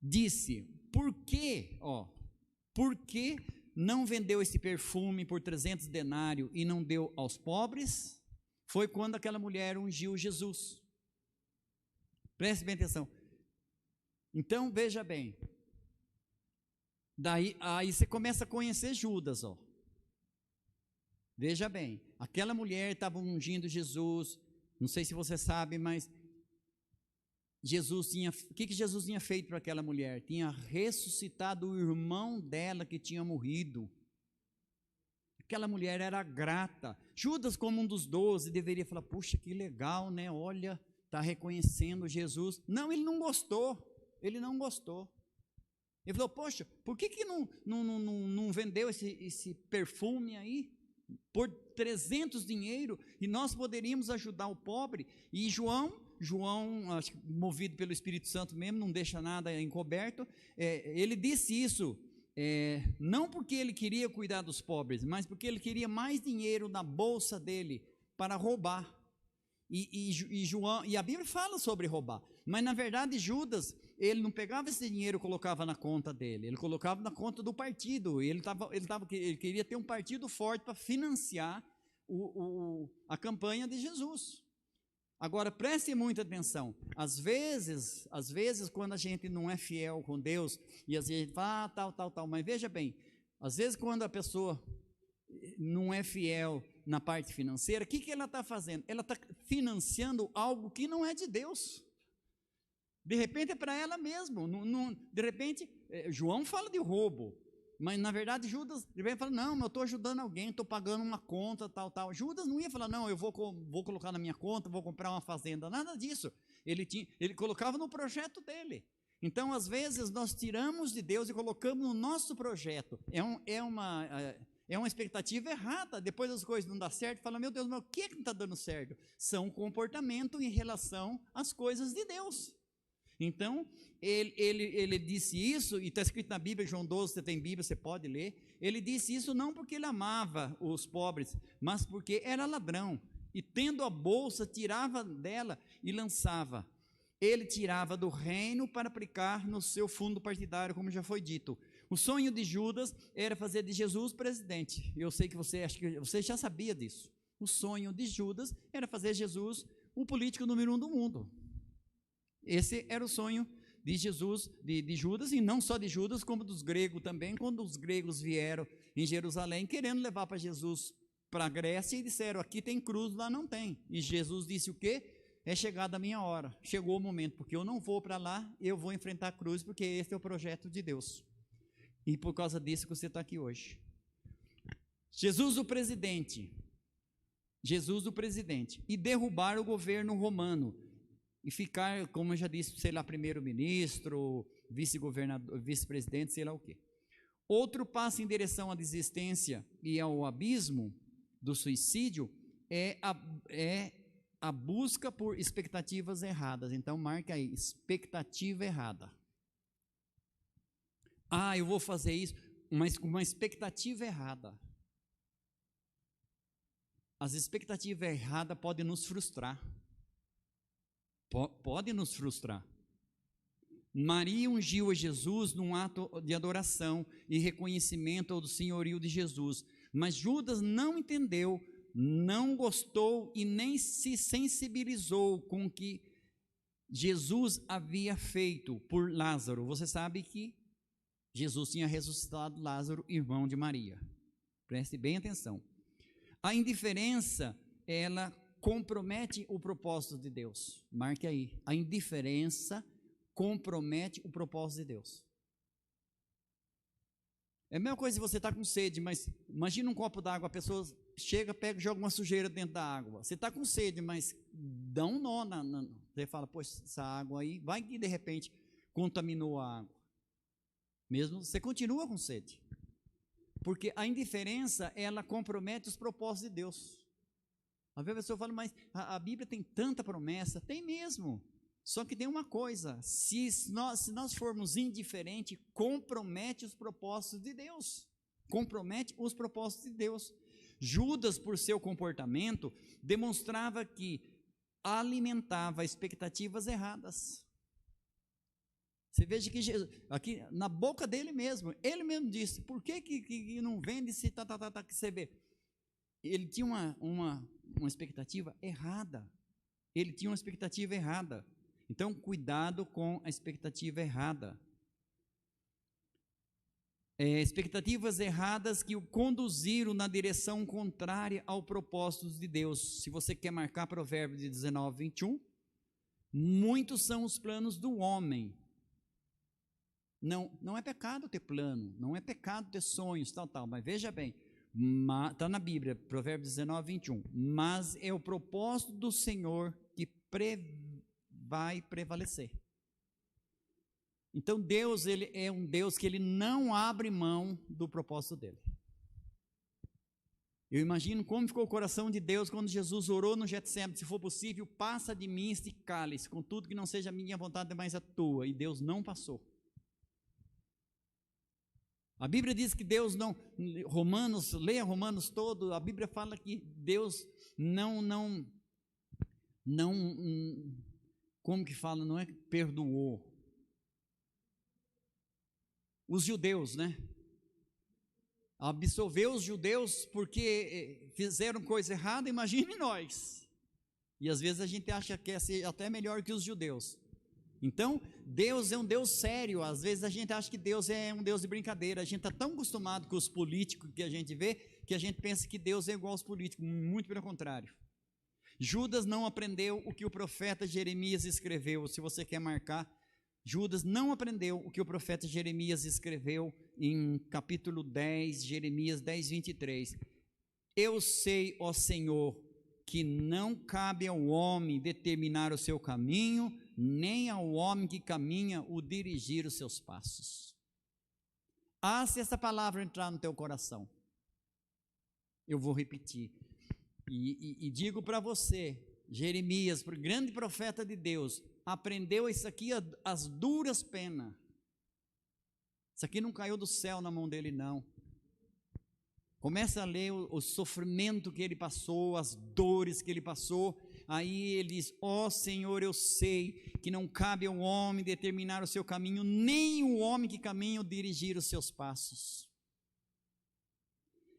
disse, por que não vendeu esse perfume por 300 denários e não deu aos pobres? Foi quando aquela mulher ungiu Jesus. Preste bem atenção. Então, veja bem. Aí você começa a conhecer Judas, Veja bem, aquela mulher estava ungindo Jesus, não sei se você sabe, mas o que Jesus tinha feito para aquela mulher? Tinha ressuscitado o irmão dela que tinha morrido. Aquela mulher era grata. Judas, como um dos 12, deveria falar, puxa, que legal, né? Olha, está reconhecendo Jesus. Não, ele não gostou. Ele falou, poxa, por que não vendeu esse perfume aí? Por 300 dinheiro, e nós poderíamos ajudar o pobre. E João, acho que movido pelo Espírito Santo mesmo, não deixa nada encoberto, ele disse isso, não porque ele queria cuidar dos pobres, mas porque ele queria mais dinheiro na bolsa dele para roubar. E a Bíblia fala sobre roubar, mas na verdade Judas, ele não pegava esse dinheiro e colocava na conta dele, ele colocava na conta do partido. Ele queria ter um partido forte para financiar a campanha de Jesus. Agora preste muita atenção, às vezes quando a gente não é fiel com Deus, e às vezes fala, tal, mas veja bem, às vezes quando a pessoa não é fiel na parte financeira, o que ela está fazendo? Ela está financiando algo que não é de Deus. De repente é para ela mesmo. De repente, João fala de roubo, mas na verdade Judas de repente fala, não, mas eu estou ajudando alguém, estou pagando uma conta, tal. Judas não ia falar, não, eu vou colocar na minha conta, vou comprar uma fazenda, nada disso. Ele colocava no projeto dele. Então, às vezes, nós tiramos de Deus e colocamos no nosso projeto. É uma expectativa errada. Depois as coisas não dão certo, fala, meu Deus, mas o que não está dando certo? São comportamento em relação às coisas de Deus. Então, ele disse isso, e está escrito na Bíblia, João 12, você tem Bíblia, você pode ler. Ele disse isso não porque ele amava os pobres, mas porque era ladrão. E tendo a bolsa, tirava dela e lançava. Ele tirava do reino para aplicar no seu fundo partidário, como já foi dito. O sonho de Judas era fazer de Jesus presidente. Eu sei que acho que você já sabia disso. O sonho de Judas era fazer Jesus o político número 1 do mundo. Esse era o sonho de Jesus, de Judas, e não só de Judas, como dos gregos também, quando os gregos vieram em Jerusalém, querendo levar para Jesus para a Grécia, e disseram, aqui tem cruz, lá não tem. E Jesus disse o quê? É chegada a minha hora, chegou o momento, porque eu não vou para lá, eu vou enfrentar a cruz, porque esse é o projeto de Deus. E por causa disso que você está aqui hoje. Jesus o presidente, e derrubar o governo romano, e ficar, como eu já disse, sei lá, primeiro-ministro, vice-governador, vice-presidente, sei lá o quê. Outro passo em direção à desistência e ao abismo do suicídio é a busca por expectativas erradas. Então marca aí, expectativa errada. Eu vou fazer isso, mas com uma expectativa errada. As expectativas erradas podem nos frustrar. Pode nos frustrar. Maria ungiu a Jesus num ato de adoração e reconhecimento do senhorio de Jesus, mas Judas não entendeu, não gostou e nem se sensibilizou com o que Jesus havia feito por Lázaro. Você sabe que Jesus tinha ressuscitado Lázaro, irmão de Maria. Preste bem atenção. A indiferença, ela compromete o propósito de Deus. Marque aí. A indiferença compromete o propósito de Deus. É a mesma coisa se você está com sede, mas imagina um copo d'água, a pessoa chega, pega e joga uma sujeira dentro da água. Você está com sede, mas dá um nó você fala, poxa, essa água aí, vai que de repente contaminou a água. Mesmo você continua com sede. Porque a indiferença, ela compromete os propósitos de Deus. Às vezes a pessoa fala, mas a Bíblia tem tanta promessa. Tem mesmo. Só que tem uma coisa, se nós formos indiferentes, compromete os propósitos de Deus. Compromete os propósitos de Deus. Judas, por seu comportamento, demonstrava que alimentava expectativas erradas. Você veja que Jesus, aqui na boca dele mesmo, ele mesmo disse, por que não vende se que você vê? Ele tinha uma expectativa errada. Ele tinha uma expectativa errada. Então, cuidado com a expectativa errada. Expectativas erradas que o conduziram na direção contrária ao propósito de Deus. Se você quer marcar Provérbios 19, 21, muitos são os planos do homem. Não é pecado ter plano, não é pecado ter sonhos, tal, mas veja bem, está na Bíblia, Provérbios 19, 21, mas é o propósito do Senhor que vai prevalecer. Então Deus, ele é um Deus que ele não abre mão do propósito dele. Eu imagino como ficou o coração de Deus quando Jesus orou no Getsemane, se for possível, passa de mim este cálice, contudo que não seja a minha vontade, mas a tua, e Deus não passou. A Bíblia diz que Deus não, leia Romanos todo, a Bíblia fala que Deus não, como que fala, não é que perdoou. Os judeus, né? Absolveu os judeus porque fizeram coisa errada, imagine nós. E às vezes a gente acha que é ser até melhor que os judeus. Então, Deus é um Deus sério. Às vezes a gente acha que Deus é um Deus de brincadeira. A gente está tão acostumado com os políticos que a gente vê, que a gente pensa que Deus é igual aos políticos. Muito pelo contrário. Judas não aprendeu o que o profeta Jeremias escreveu. Se você quer marcar, Judas não aprendeu o que o profeta Jeremias escreveu em capítulo 10, Jeremias 10, 23. Eu sei, ó Senhor, que não cabe ao homem determinar o seu caminho, nem ao homem que caminha o dirigir os seus passos. Se essa palavra entrar no teu coração, eu vou repetir, e digo para você, Jeremias, grande profeta de Deus, aprendeu isso aqui às duras penas. Isso aqui não caiu do céu na mão dele, não. Começa a ler o sofrimento que ele passou, as dores que ele passou. Aí ele diz: ó Senhor, eu sei que não cabe ao homem determinar o seu caminho, nem o homem que caminha dirigir os seus passos.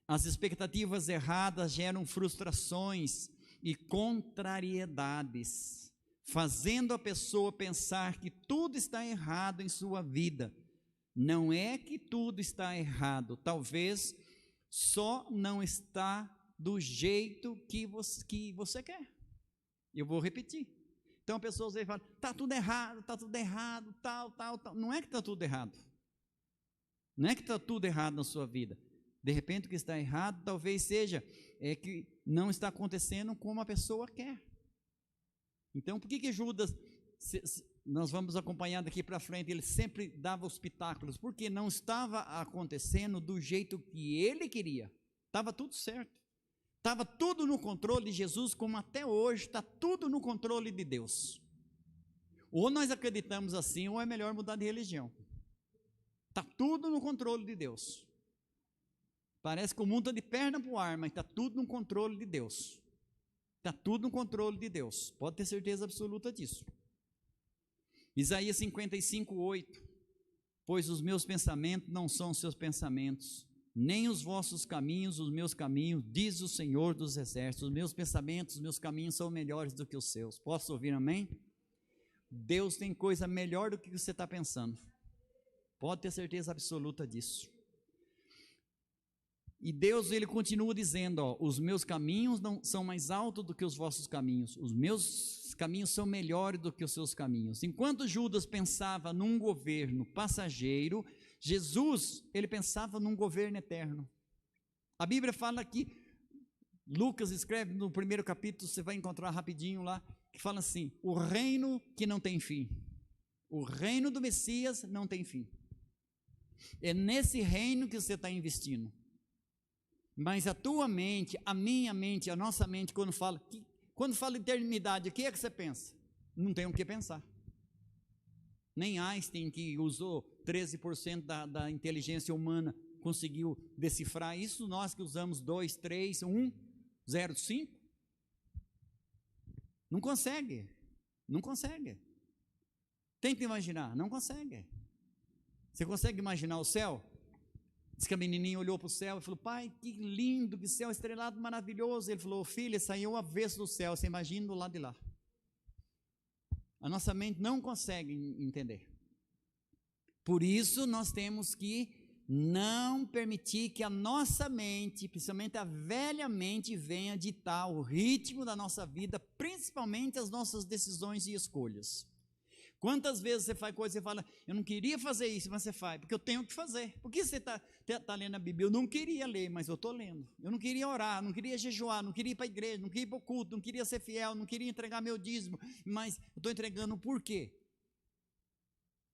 As expectativas erradas geram frustrações e contrariedades, fazendo a pessoa pensar que tudo está errado em sua vida. Não é que tudo está errado, talvez só não está do jeito que você quer. Eu vou repetir. Então a pessoa às vezes fala: está tudo errado, tal. Não é que está tudo errado. Não é que está tudo errado na sua vida. De repente o que está errado talvez seja que não está acontecendo como a pessoa quer. Então por que Judas, nós vamos acompanhar daqui para frente, ele sempre dava os pitáculos, porque não estava acontecendo do jeito que ele queria. Estava tudo certo. Estava tudo no controle de Jesus, como até hoje está tudo no controle de Deus. Ou nós acreditamos assim, ou é melhor mudar de religião. Está tudo no controle de Deus. Parece que o mundo está de perna para o ar, mas está tudo no controle de Deus. Está tudo no controle de Deus. Pode ter certeza absoluta disso. Isaías 55, 8. Pois os meus pensamentos não são os seus pensamentos, nem os vossos caminhos, os meus caminhos, diz o Senhor dos exércitos. Os meus pensamentos, os meus caminhos são melhores do que os seus. Posso ouvir amém? Deus tem coisa melhor do que você está pensando. Pode ter certeza absoluta disso. E Deus, ele continua dizendo, os meus caminhos não são mais altos do que os vossos caminhos, os meus caminhos são melhores do que os seus caminhos. Enquanto Judas pensava num governo passageiro, Jesus, ele pensava num governo eterno. A Bíblia fala que, Lucas escreve no primeiro capítulo, você vai encontrar rapidinho lá, que fala assim: o reino que não tem fim, o reino do Messias não tem fim. É nesse reino que você está investindo. Mas a tua mente, a minha mente, a nossa mente, quando fala eternidade, o que é que você pensa? Não tem o que pensar. Nem Einstein, que usou 13% da inteligência humana, conseguiu decifrar isso. Nós que usamos 2, 3, 1, 0, 5. Não consegue. Tenta imaginar, não consegue. Você consegue imaginar o céu? Diz que a menininha olhou para o céu e falou: pai, que lindo, que céu estrelado maravilhoso. Ele falou: filha, saiu o avesso do céu, você imagina do lado de lá. A nossa mente não consegue entender. Por isso nós temos que não permitir que a nossa mente, principalmente a velha mente, venha ditar o ritmo da nossa vida, principalmente as nossas decisões e escolhas. Quantas vezes você faz coisa e você fala: eu não queria fazer isso, mas você faz, porque eu tenho que fazer. Por que você está lendo a Bíblia? Eu não queria ler, mas eu estou lendo. Eu não queria orar, não queria jejuar, não queria ir para a igreja, não queria ir para o culto, não queria ser fiel, não queria entregar meu dízimo, mas eu estou entregando por quê?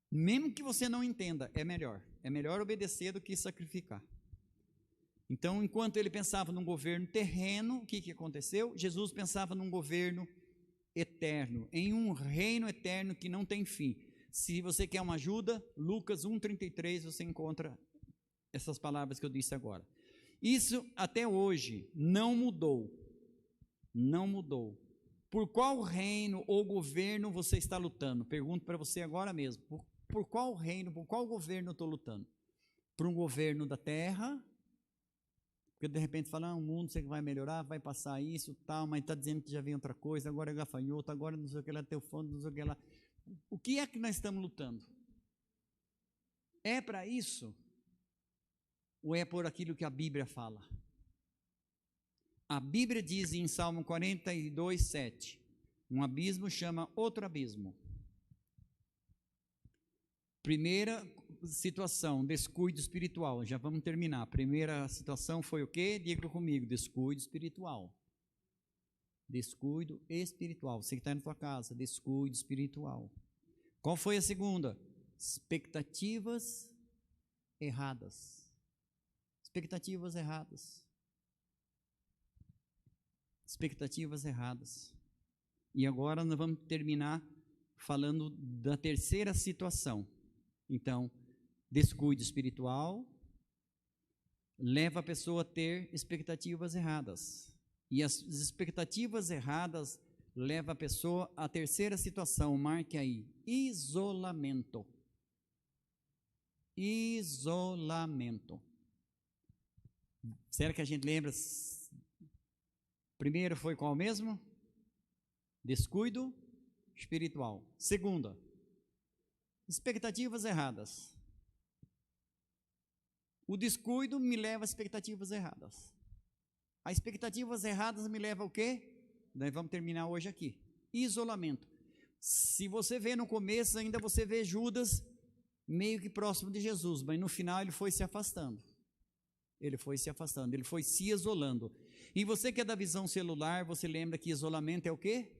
Mesmo que você não entenda, é melhor obedecer do que sacrificar. Então, enquanto ele pensava num governo terreno, o que aconteceu? Jesus pensava num governo eterno, em um reino eterno que não tem fim. Se você quer uma ajuda, Lucas 1,33, você encontra essas palavras que eu disse agora. Isso até hoje não mudou. Por qual reino ou governo você está lutando? Pergunto para você agora mesmo. Por qual reino, por qual governo eu estou lutando? Por um governo da terra? Porque de repente fala: o mundo você vai melhorar, vai passar isso, tal, mas está dizendo que já vem outra coisa, agora é gafanhoto, agora não sei o que lá, teu fundo, não sei o que lá. O que é que nós estamos lutando? É para isso? Ou é por aquilo que a Bíblia fala? A Bíblia diz em Salmo 42, 7, um abismo chama outro abismo. Primeira situação, descuido espiritual. Já vamos terminar. A primeira situação foi o quê? Diga comigo, descuido espiritual. Descuido espiritual. Você que está na sua casa, descuido espiritual. Qual foi a segunda? Expectativas erradas. Expectativas erradas. Expectativas erradas. E agora nós vamos terminar falando da terceira situação. Então, descuido espiritual leva a pessoa a ter expectativas erradas. E as expectativas erradas levam a pessoa à terceira situação, marque aí, isolamento. Isolamento. Será que a gente lembra? Primeiro foi qual mesmo? Descuido espiritual. Segunda, expectativas erradas. O descuido me leva a expectativas erradas. As expectativas erradas me levam ao quê? Nós vamos terminar hoje aqui. Isolamento. Se você vê no começo, ainda você vê Judas meio que próximo de Jesus, mas no final ele foi se afastando. Ele foi se afastando, ele foi se isolando. E você que é da visão celular, você lembra que isolamento é o quê?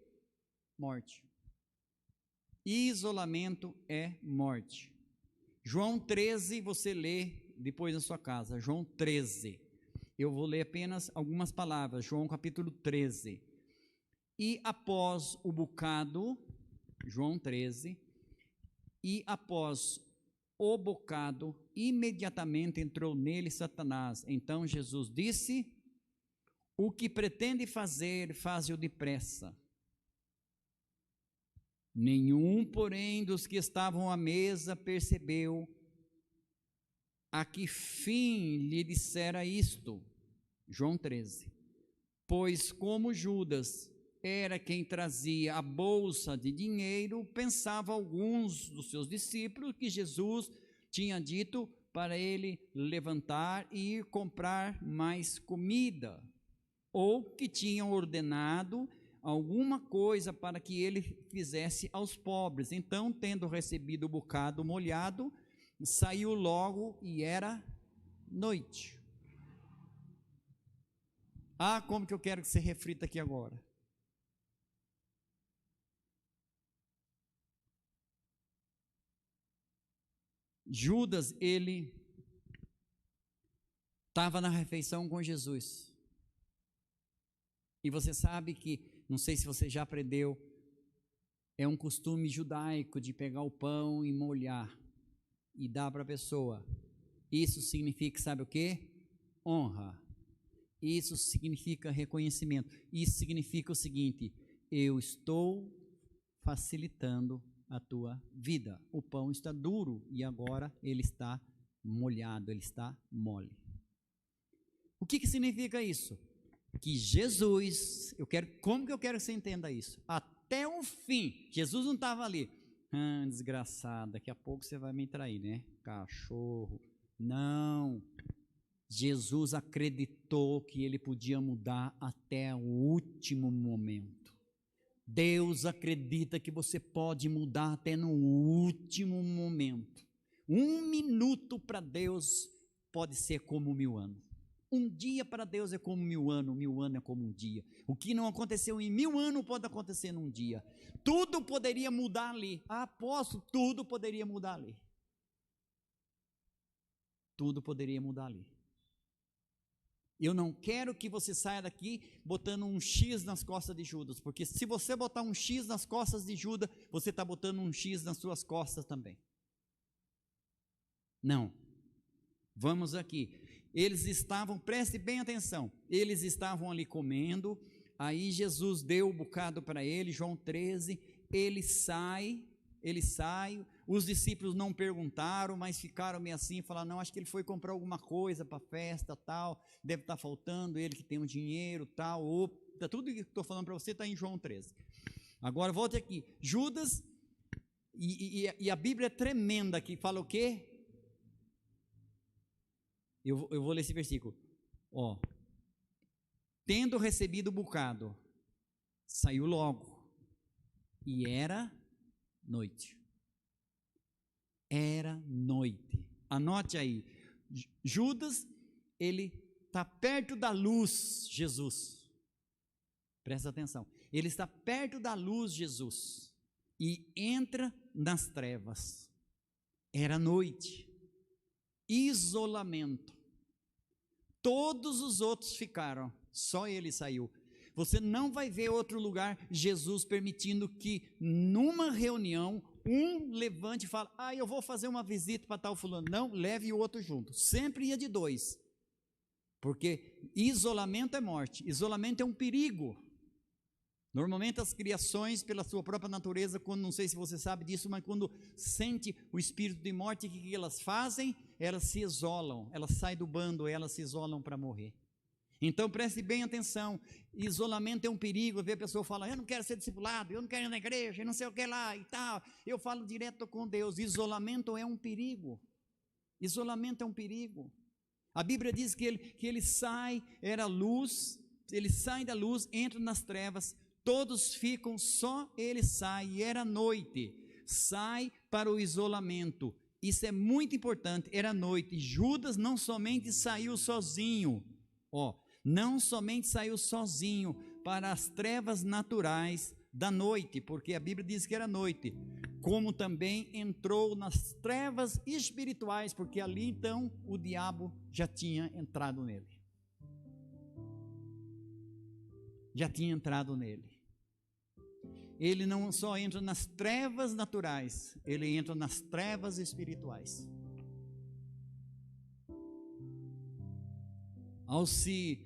Morte. Isolamento é morte. João 13, você lê depois na sua casa, João 13. Eu vou ler apenas algumas palavras, João capítulo 13. E após o bocado, João 13, e após o bocado, imediatamente entrou nele Satanás. Então Jesus disse: o que pretende fazer, faze-o depressa. Nenhum, porém, dos que estavam à mesa percebeu a que fim lhe dissera isto. João 13. Pois como Judas era quem trazia a bolsa de dinheiro, pensava alguns dos seus discípulos que Jesus tinha dito para ele levantar e ir comprar mais comida, ou que tinham ordenado alguma coisa para que ele fizesse aos pobres. Então, tendo recebido o bocado molhado, saiu logo e era noite. Ah, como que eu quero que você reflita aqui agora. Judas, ele estava na refeição com Jesus. E você sabe que, não sei se você já aprendeu, é um costume judaico de pegar o pão e molhar e dar para a pessoa. Isso significa, sabe o quê? Honra. Isso significa reconhecimento. Isso significa o seguinte: eu estou facilitando a tua vida. O pão está duro e agora ele está molhado, ele está mole. O que significa isso? Que Jesus, como que eu quero que você entenda isso? Até o fim, Jesus não estava ali, desgraçado, daqui a pouco você vai me trair, né? Cachorro. Não. Jesus acreditou que ele podia mudar até o último momento. Deus acredita que você pode mudar até no último momento. 1 minuto para Deus pode ser como 1000 anos. Um dia para Deus é como 1000 anos, 1000 anos é como um dia. O que não aconteceu em 1000 anos pode acontecer num dia. Tudo poderia mudar ali. Apóstolo, tudo poderia mudar ali. Tudo poderia mudar ali. Eu não quero que você saia daqui botando um X nas costas de Judas, porque se você botar um X nas costas de Judas, você está botando um X nas suas costas também. Não. Vamos aqui. Eles estavam, preste bem atenção, eles estavam ali comendo, aí Jesus deu o bocado para ele, João 13, ele sai, os discípulos não perguntaram, mas ficaram meio assim, falaram, não, acho que ele foi comprar alguma coisa para a festa, tal, deve estar faltando, ele que tem um dinheiro, tal, tudo que estou falando para você está em João 13. Agora volte aqui, Judas E a Bíblia é tremenda aqui, fala o quê? Eu vou ler esse versículo. Ó, tendo recebido o bocado, saiu logo, e era noite. Era noite. Anote aí. Judas, ele está perto da luz, Jesus. Presta atenção. Ele está perto da luz, Jesus, e entra nas trevas. Era noite. Isolamento. Todos os outros ficaram, só ele saiu. Você não vai ver outro lugar Jesus permitindo que numa reunião um levante e fale: eu vou fazer uma visita para tal fulano. Não, leve o outro junto. Sempre ia de dois. Porque isolamento é morte. Isolamento é um perigo. Normalmente as criações, pela sua própria natureza, quando, não sei se você sabe disso, mas quando sente o espírito de morte, o que elas fazem? Elas se isolam, elas saem do bando, elas se isolam para morrer. Então preste bem atenção, isolamento é um perigo. Ver a pessoa falar: eu não quero ser discipulado, eu não quero ir na igreja, eu não sei o que lá e tal. Eu falo direto com Deus. Isolamento é um perigo. Isolamento é um perigo. A Bíblia diz que ele sai, era luz, ele sai da luz, entra nas trevas, todos ficam, só ele sai, e era noite. Sai para o isolamento. Isso é muito importante, era noite. Judas não somente saiu sozinho, não somente saiu sozinho para as trevas naturais da noite, porque a Bíblia diz que era noite, como também entrou nas trevas espirituais, porque ali então o diabo já tinha entrado nele. Já tinha entrado nele. Ele não só entra nas trevas naturais, ele entra nas trevas espirituais. Ao se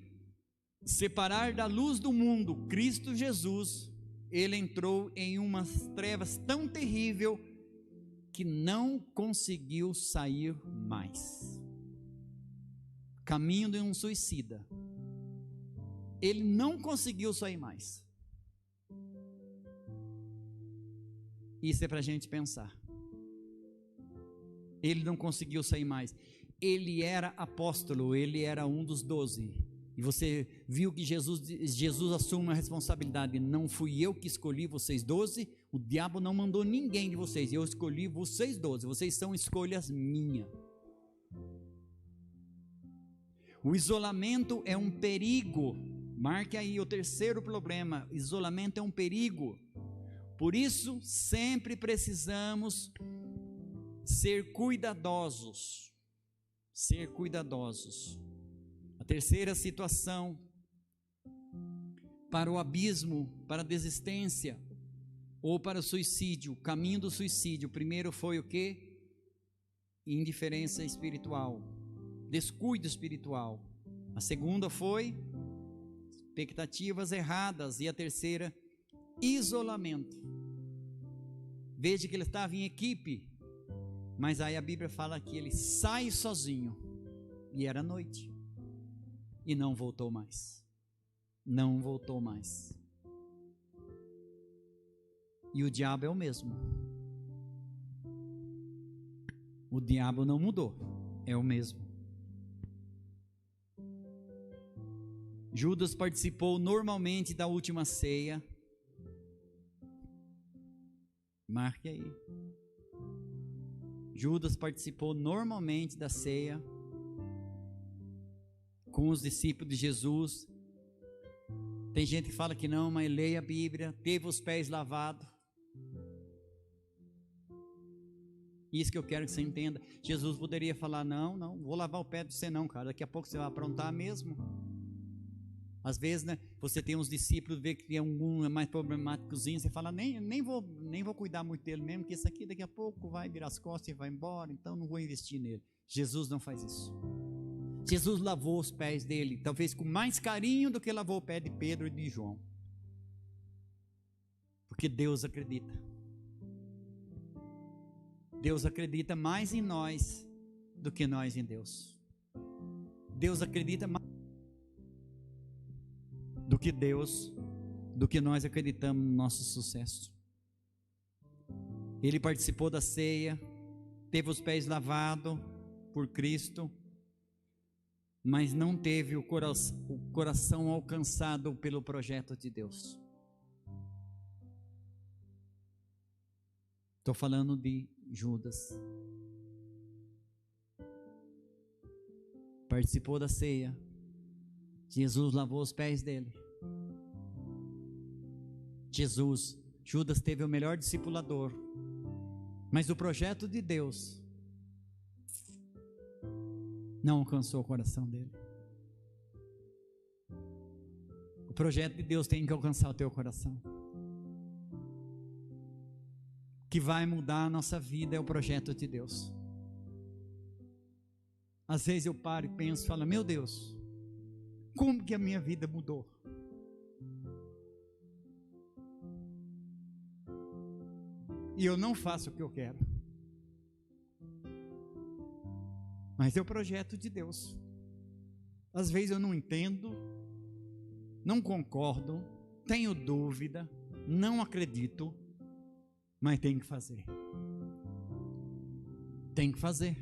separar da luz do mundo, Cristo Jesus, ele entrou em umas trevas tão terrível que não conseguiu sair mais. Caminho de um suicida. Ele não conseguiu sair mais. Isso é para a gente pensar. Ele não conseguiu sair mais. Ele era apóstolo, ele era um dos 12. E você viu que Jesus assume a responsabilidade. Não fui eu que escolhi vocês 12, o diabo não mandou ninguém de vocês, eu escolhi vocês 12, vocês são escolhas minhas. O isolamento é um perigo. Marque aí o terceiro problema: isolamento é um perigo. Por isso, sempre precisamos ser cuidadosos. Ser cuidadosos. A terceira situação, para o abismo, para a desistência, ou para o suicídio, caminho do suicídio. O primeiro foi o quê? Indiferença espiritual, descuido espiritual. A segunda foi expectativas erradas. E a terceira, isolamento. Veja que ele estava em equipe, mas aí a Bíblia fala que ele sai sozinho, e era noite, e não voltou mais. Não voltou mais. E o diabo é o mesmo. O diabo não mudou, é o mesmo. Judas participou normalmente da última ceia. Marque aí. Judas participou normalmente da ceia com os discípulos de Jesus. Tem gente que fala que não, mas leia a Bíblia. Teve os pés lavados. Isso que eu quero que você entenda. Jesus poderia falar: não vou lavar o pé de você não, cara, daqui a pouco você vai aprontar mesmo. Às vezes, né, você tem uns discípulos, vê que tem algum mais problemáticozinho, você fala: nem vou cuidar muito dele mesmo, que esse aqui daqui a pouco vai virar as costas e vai embora, então não vou investir nele. Jesus não faz isso. Jesus lavou os pés dele, talvez com mais carinho do que lavou o pé de Pedro e de João. Porque Deus acredita. Deus acredita mais em nós do que nós em Deus. Deus acredita mais do que nós acreditamos no nosso sucesso. Ele participou da ceia, teve os pés lavados por Cristo, mas não teve o coração alcançado pelo projeto de Deus. Estou falando de Judas. Participou da ceia, Jesus lavou os pés dele. Judas teve o melhor discipulador, mas o projeto de Deus não alcançou o coração dele. O projeto de Deus tem que alcançar o teu coração. O que vai mudar a nossa vida é o projeto de Deus. Às vezes eu paro e penso, falo, meu Deus, como que a minha vida mudou? E eu não faço o que eu quero. Mas é o projeto de Deus. Às vezes eu não entendo, não concordo, tenho dúvida, não acredito, mas tem que fazer. Tem que fazer.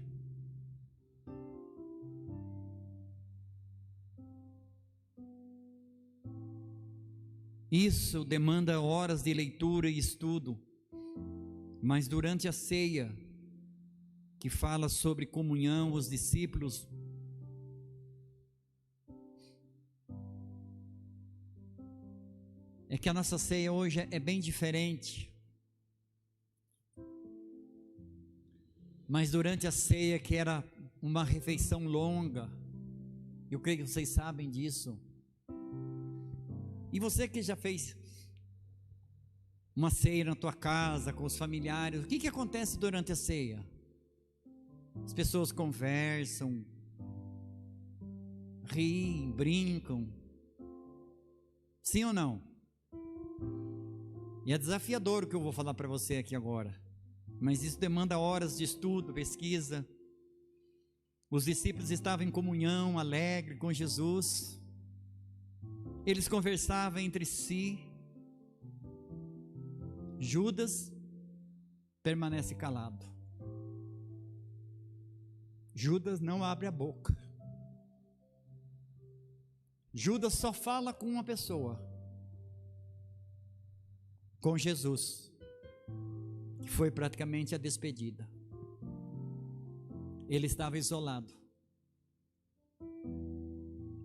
Isso demanda horas de leitura e estudo, mas durante a ceia, que fala sobre comunhão, os discípulos é que a nossa ceia hoje é bem diferente. Mas durante a ceia, que era uma refeição longa, eu creio que vocês sabem disso. E você que já fez uma ceia na tua casa, com os familiares, o que acontece durante a ceia? As pessoas conversam, riem, brincam. Sim ou não? E é desafiador o que eu vou falar para você aqui agora, mas isso demanda horas de estudo, pesquisa. Os discípulos estavam em comunhão, alegre com Jesus. Eles conversavam entre si. Judas permanece calado. Judas não abre a boca. Judas só fala com uma pessoa, com Jesus, que foi praticamente a despedida. Ele estava isolado.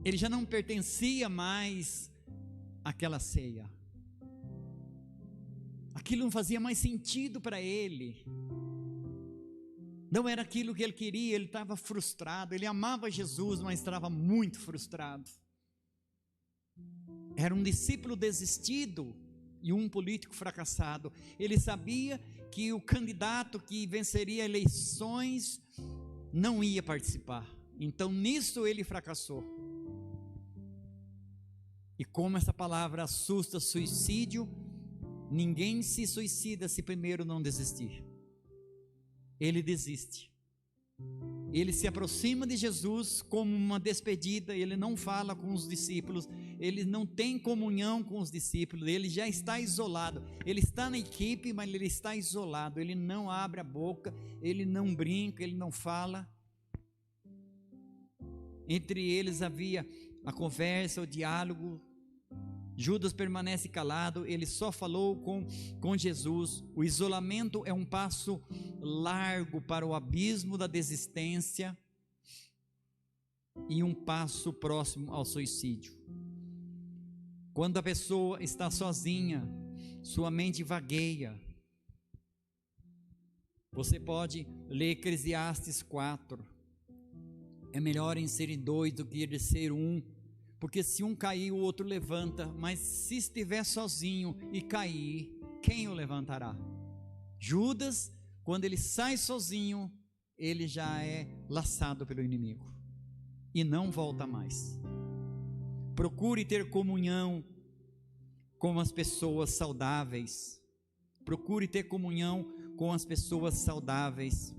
Ele já não pertencia mais àquela ceia. Aquilo não fazia mais sentido para ele. Não era aquilo que ele queria, ele estava frustrado. Ele amava Jesus, mas estava muito frustrado. Era um discípulo desistido e um político fracassado. Ele sabia que o candidato que venceria eleições não ia participar. Então nisso ele fracassou. E como essa palavra assusta suicídio, ninguém se suicida se primeiro não desistir. Ele desiste. Ele se aproxima de Jesus como uma despedida, ele não fala com os discípulos, ele não tem comunhão com os discípulos, ele já está isolado. Ele está na equipe, mas ele está isolado, ele não abre a boca, ele não brinca, ele não fala. Entre eles havia a conversa, o diálogo. Judas permanece calado, ele só falou com Jesus. O isolamento é um passo largo para o abismo da desistência e um passo próximo ao suicídio. Quando a pessoa está sozinha, sua mente vagueia. Você pode ler Eclesiastes 4. É melhor em serem dois do que de ser um, porque se um cair, o outro levanta, mas se estiver sozinho e cair, quem o levantará? Judas, quando ele sai sozinho, ele já é laçado pelo inimigo e não volta mais. Procure ter comunhão com as pessoas saudáveis. Procure ter comunhão com as pessoas saudáveis.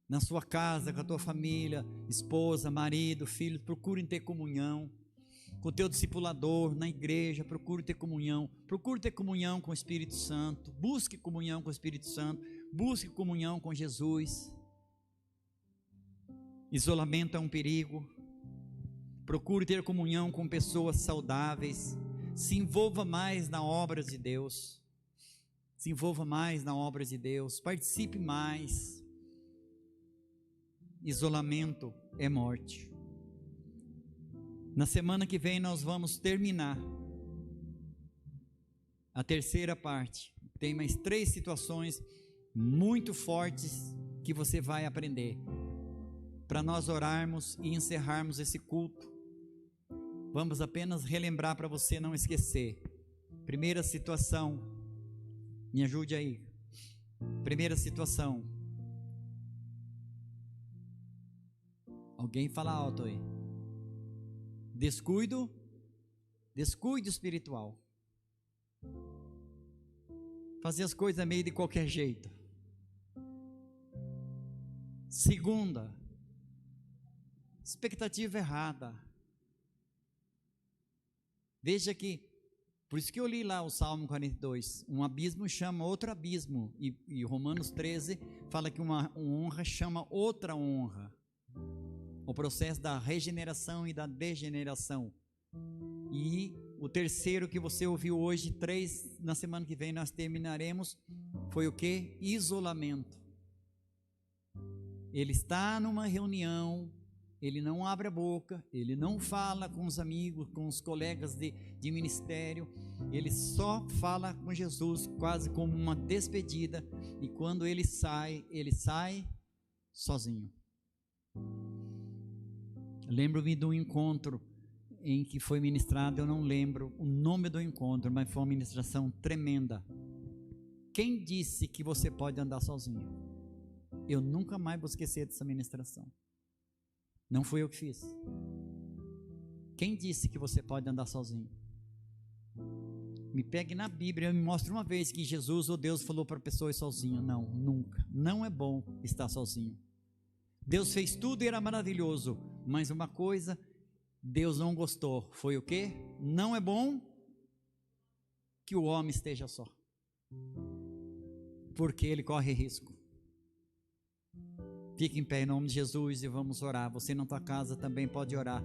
Na sua casa, com a tua família, esposa, marido, filho, procurem ter comunhão. com o teu discipulador, na igreja. Procure ter comunhão com o Espírito Santo. Busque comunhão com o Espírito Santo. Busque comunhão com Jesus. Isolamento é um perigo. Procure ter comunhão com pessoas saudáveis. Se envolva mais na obra de Deus. Se envolva mais na obra de Deus. Participe mais. Isolamento é morte. Na semana que vem nós vamos terminar a terceira parte. Tem mais 3 situações muito fortes que você vai aprender, para nós orarmos e encerrarmos esse culto. Vamos apenas relembrar para você não esquecer. Primeira situação, me ajude aí. Primeira situação. Alguém fala alto aí. Descuido espiritual. Fazer as coisas meio de qualquer jeito. Segunda, expectativa errada. Veja que, por isso que eu li lá o Salmo 42, um abismo chama outro abismo, e Romanos 13 fala que uma honra chama outra honra. O processo da regeneração e da degeneração. E o terceiro que você ouviu hoje, 3, na semana que vem nós terminaremos, foi o que? Isolamento. Ele está numa reunião, ele não abre a boca, ele não fala com os amigos, com os colegas de ministério, ele só fala com Jesus, quase como uma despedida, e quando ele sai sozinho. Lembro-me de um encontro em que foi ministrado, eu não lembro o nome do encontro, mas foi uma ministração tremenda. Quem disse que você pode andar sozinho? Eu nunca mais vou esquecer dessa ministração. Não fui eu que fiz. Quem disse que você pode andar sozinho? Me pegue na Bíblia e me mostre uma vez que Jesus ou Deus falou para a pessoa ir sozinho. Não, nunca. Não é bom estar sozinho. Deus fez tudo e era maravilhoso, mas uma coisa Deus não gostou, foi o quê? Não é bom que o homem esteja só, porque ele corre risco. Fique em pé em nome de Jesus e vamos orar. Você na tua casa também pode orar.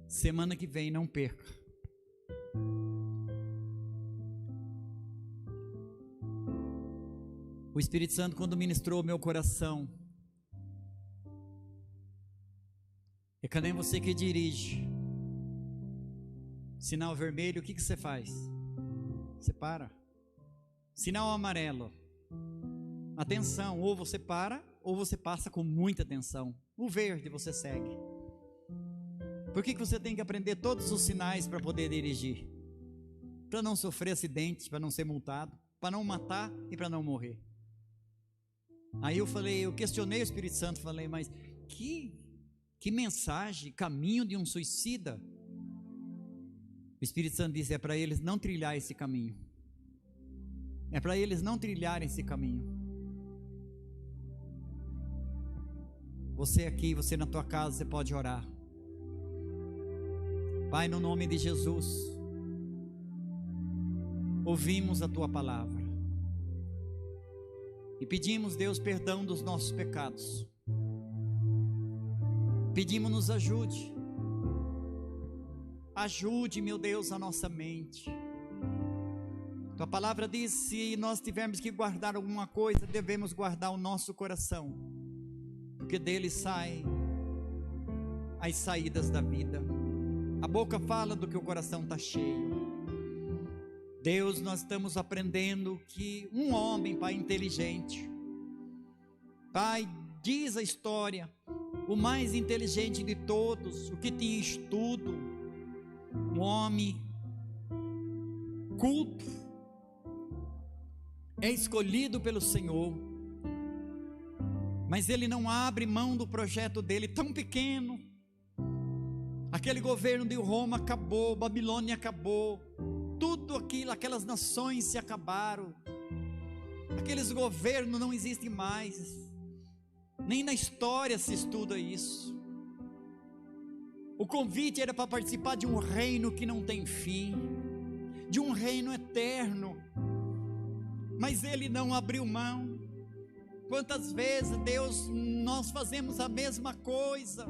Semana que vem não perca. O Espírito Santo, quando ministrou meu coração, é que nem você que dirige. Sinal vermelho, o que você faz? Você para. Sinal amarelo, atenção, ou você para, ou você passa com muita atenção. O verde você segue. Por que você tem que aprender todos os sinais para poder dirigir? Para não sofrer acidentes, para não ser multado, para não matar e para não morrer. Aí eu questionei o Espírito Santo, falei, mas que mensagem, caminho de um suicida. O Espírito Santo disse, é para eles não trilhar esse caminho. É para eles não trilharem esse caminho. Você aqui, você na tua casa, você pode orar. Pai, no nome de Jesus, ouvimos a tua palavra e pedimos, Deus, perdão dos nossos pecados. Pedimos, nos ajude. Ajude, meu Deus, a nossa mente. Tua palavra diz, se nós tivermos que guardar alguma coisa, devemos guardar o nosso coração, porque dele saem as saídas da vida. A boca fala do que o coração está cheio. Deus, nós estamos aprendendo que um homem, Pai, inteligente, Pai, diz a história, o mais inteligente de todos, o que tinha estudo, um homem culto, é escolhido pelo Senhor, mas ele não abre mão do projeto dele, tão pequeno. Aquele governo de Roma acabou, Babilônia acabou, tudo aquilo, aquelas nações se acabaram, aqueles governos não existem mais, nem na história se estuda isso. O convite era para participar de um reino que não tem fim, de um reino eterno, mas ele não abriu mão. Quantas vezes, Deus, nós fazemos a mesma coisa,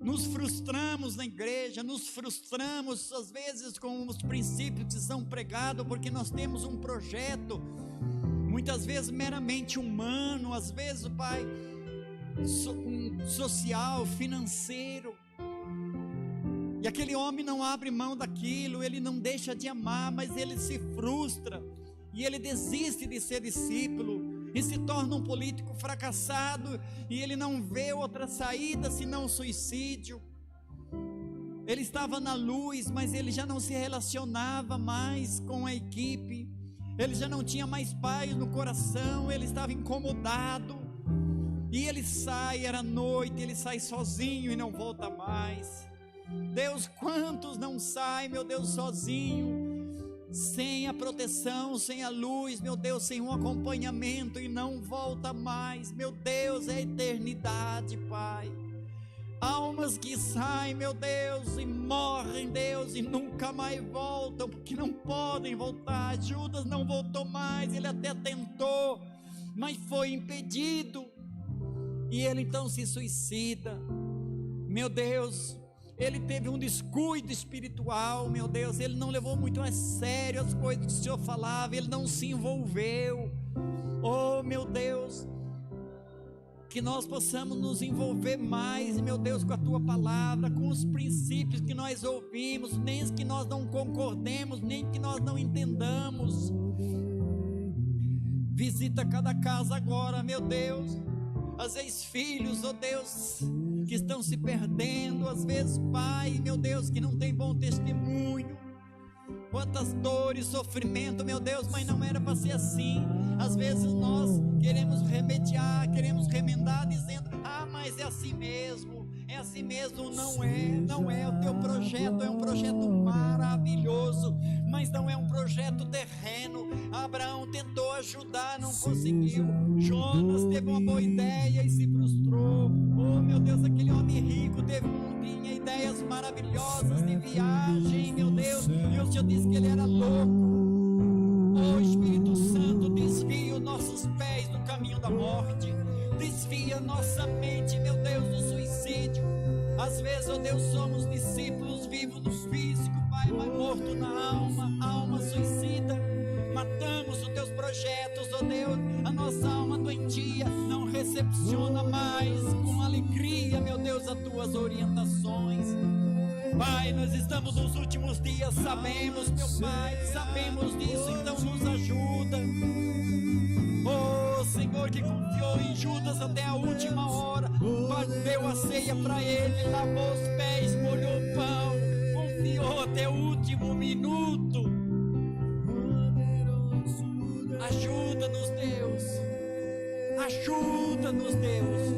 nos frustramos na igreja, nos frustramos às vezes com os princípios que são pregados, porque nós temos um projeto, muitas vezes meramente humano, às vezes, Pai, social, financeiro, e aquele homem não abre mão daquilo, ele não deixa de amar, mas ele se frustra, e ele desiste de ser discípulo, e se torna um político fracassado, e ele não vê outra saída senão o suicídio. Ele estava na luz, mas ele já não se relacionava mais com a equipe, ele já não tinha mais paz no coração, ele estava incomodado, e ele sai, era noite, ele sai sozinho e não volta mais. Deus, quantos não saem, meu Deus, sozinho, sem a proteção, sem a luz, meu Deus, sem um acompanhamento, e não volta mais. Meu Deus, é eternidade, Pai. Almas que saem, meu Deus, e morrem, Deus, e nunca mais voltam, porque não podem voltar. Judas não voltou mais, ele até tentou, mas foi impedido, e ele então se suicida. Meu Deus, ele teve um descuido espiritual, meu Deus, ele não levou muito a sério as coisas que o Senhor falava, ele não se envolveu. Oh, meu Deus, que nós possamos nos envolver mais, meu Deus, com a Tua palavra, com os princípios que nós ouvimos, nem que nós não concordemos, nem que nós não entendamos. Visita cada casa agora, meu Deus, às vezes filhos, oh Deus, que estão se perdendo, às vezes pai, meu Deus, que não tem bom testemunho, quantas dores, sofrimento, meu Deus, mas não era para ser assim. Às vezes nós queremos remediar, queremos remendar, dizendo, mas é assim mesmo, não é o teu projeto, é um projeto maravilhoso, mas não é um projeto terreno. Abraão tentou ajudar, não conseguiu. Jonas teve uma boa ideia e se frustrou. Oh, meu Deus, aquele homem rico tinha ideias maravilhosas de viagem, meu Deus, e o Senhor disse que ele era louco. Oh, Espírito Santo, desvia os nossos pés do caminho da morte, desvia nossa mente, meu Deus, do suicídio. Às vezes, oh Deus, somos discípulos vivos no físico, Pai, mas morto na alma suicida. Matamos os teus projetos, oh Deus, a nossa alma doentia não recepciona mais com alegria, meu Deus, as tuas orientações. Pai, nós estamos nos últimos dias, sabemos, meu Pai, sabemos disso, então nos ajuda. Oh Senhor, que confiou em Judas até a última hora, deu a ceia para ele, lavou os pés, molhou o pão, confiou até o último minuto. Ajuda-nos, Deus, ajuda-nos, Deus,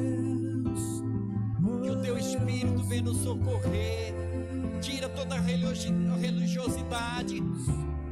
que o teu Espírito venha nos socorrer, tira toda a religiosidade.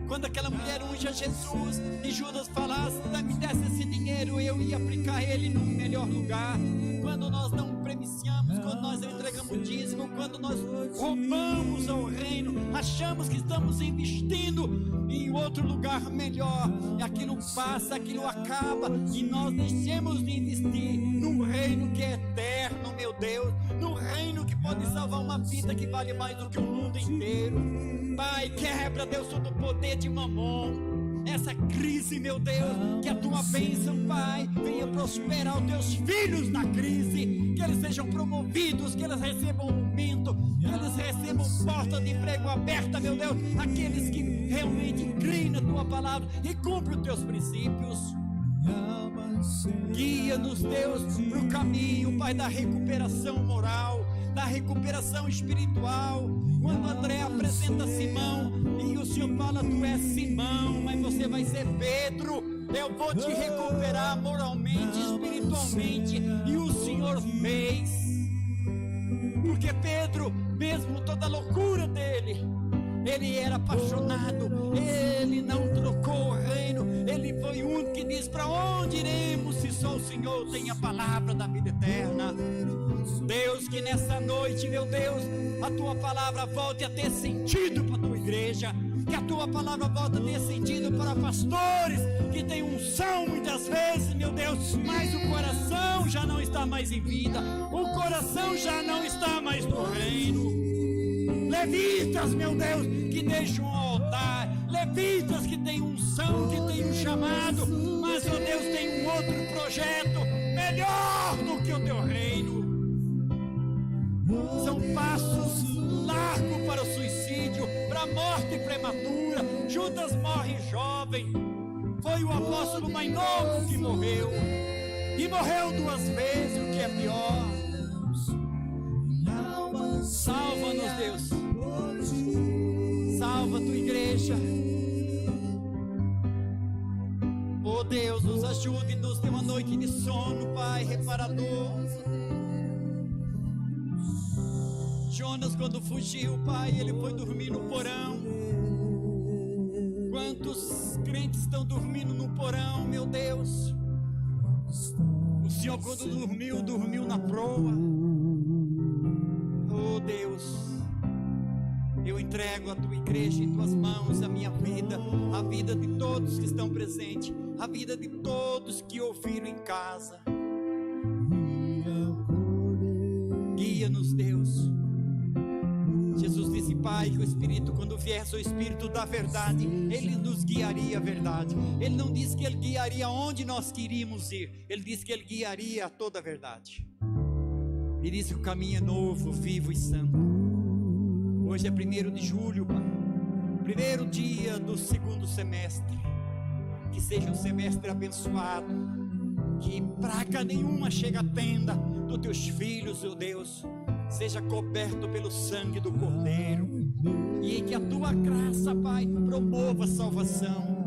Quando aquela mulher unge a Jesus e Judas falasse, me desse esse dinheiro, eu ia aplicar ele num melhor lugar. Quando nós não premiciamos, quando nós não entregamos dízimo, quando nós roubamos ao reino, achamos que estamos investindo em outro lugar melhor, e aquilo passa, aquilo acaba, e nós deixemos de investir num reino que é eterno, meu Deus, num reino que pode salvar uma vida que vale mais do que o mundo inteiro. Pai, quebra, Deus, todo o poder de Mamon, essa crise, meu Deus, que a tua bênção, Pai, venha prosperar os teus filhos na crise, que eles sejam promovidos, que eles recebam aumento, que eles recebam porta de emprego aberta, meu Deus, aqueles que realmente creem na tua palavra e cumprem os teus princípios. Guia-nos, Deus, para o caminho, Pai, da recuperação moral, da recuperação espiritual. Quando André apresenta Simão e o Senhor fala, tu és Simão, mas você vai ser Pedro, eu vou te recuperar moralmente, espiritualmente, e o Senhor fez, porque Pedro, mesmo toda a loucura dele, ele era apaixonado, ele não trocou o reino, ele foi o único que disse, para onde iremos se só o Senhor tem a palavra da vida eterna. Deus, que nessa noite, meu Deus, a tua palavra volte a ter sentido para a tua igreja, que a tua palavra volte a ter sentido para pastores que têm unção muitas vezes, meu Deus, mas o coração já não está mais em vida, o coração já não está mais no reino. Levitas, meu Deus, que deixam o altar, levitas que têm unção, que têm um chamado, mas, ó Deus, tem um outro projeto melhor do que o teu reino. São passos largos para o suicídio, para a morte prematura. Judas morre jovem, foi o apóstolo mais novo que morreu, e morreu 2 vezes, o que é pior. Salva-nos, Deus, salva a tua igreja. Oh Deus, nos ajude, nos dê uma noite de sono, Pai, reparador. Jonas, quando fugiu, Pai, ele foi dormir no porão. Quantos crentes estão dormindo no porão, meu Deus? O Senhor, quando dormiu na proa. Oh Deus, eu entrego a tua igreja em tuas mãos, a minha vida, a vida de todos que estão presentes, a vida de todos que ouviram em casa. Guia-nos, Deus. Jesus disse, Pai, que o Espírito, quando viesse o Espírito da verdade, Ele nos guiaria a verdade. Ele não disse que Ele guiaria onde nós queríamos ir, Ele disse que Ele guiaria a toda a verdade. E disse que o caminho é novo, vivo e santo. Hoje é 1º de julho, Pai, 1º dia do 2º semestre. Que seja um semestre abençoado, que praga nenhuma chegue à tenda dos teus filhos, ó Deus. Seja coberto pelo sangue do Cordeiro, e que a tua graça, Pai, promova a salvação.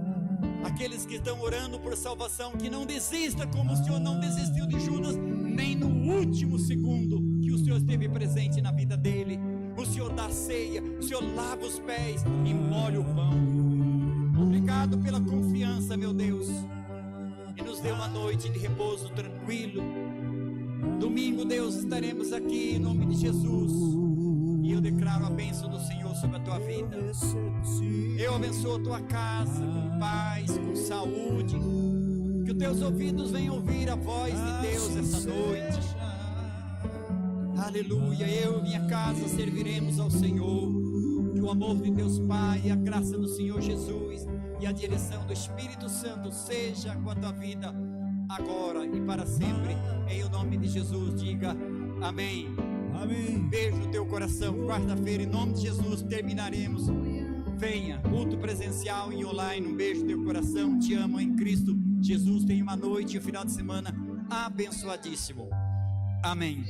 Aqueles que estão orando por salvação, que não desista como o Senhor não desistiu de Judas, nem no último segundo que o Senhor esteve presente na vida dele. O Senhor dá ceia, o Senhor lava os pés e molha o pão. Obrigado pela confiança, meu Deus, e nos dê uma noite de repouso tranquilo. Domingo, Deus, estaremos aqui em nome de Jesus, e eu declaro a bênção do Senhor sobre a tua vida. Eu abençoo a tua casa com paz, com saúde, que os teus ouvidos venham ouvir a voz de Deus essa noite. Aleluia. Eu e minha casa serviremos ao Senhor. Que o amor de Deus Pai, a graça do Senhor Jesus e a direção do Espírito Santo seja com a tua vida agora e para sempre, em o nome de Jesus. Diga amém. Amém. Beijo no teu coração. Quarta-feira, em nome de Jesus, terminaremos. Venha, culto presencial e online. Um beijo no teu coração. Te amo em Cristo Jesus. Tenha uma noite e um final de semana abençoadíssimo. Amém.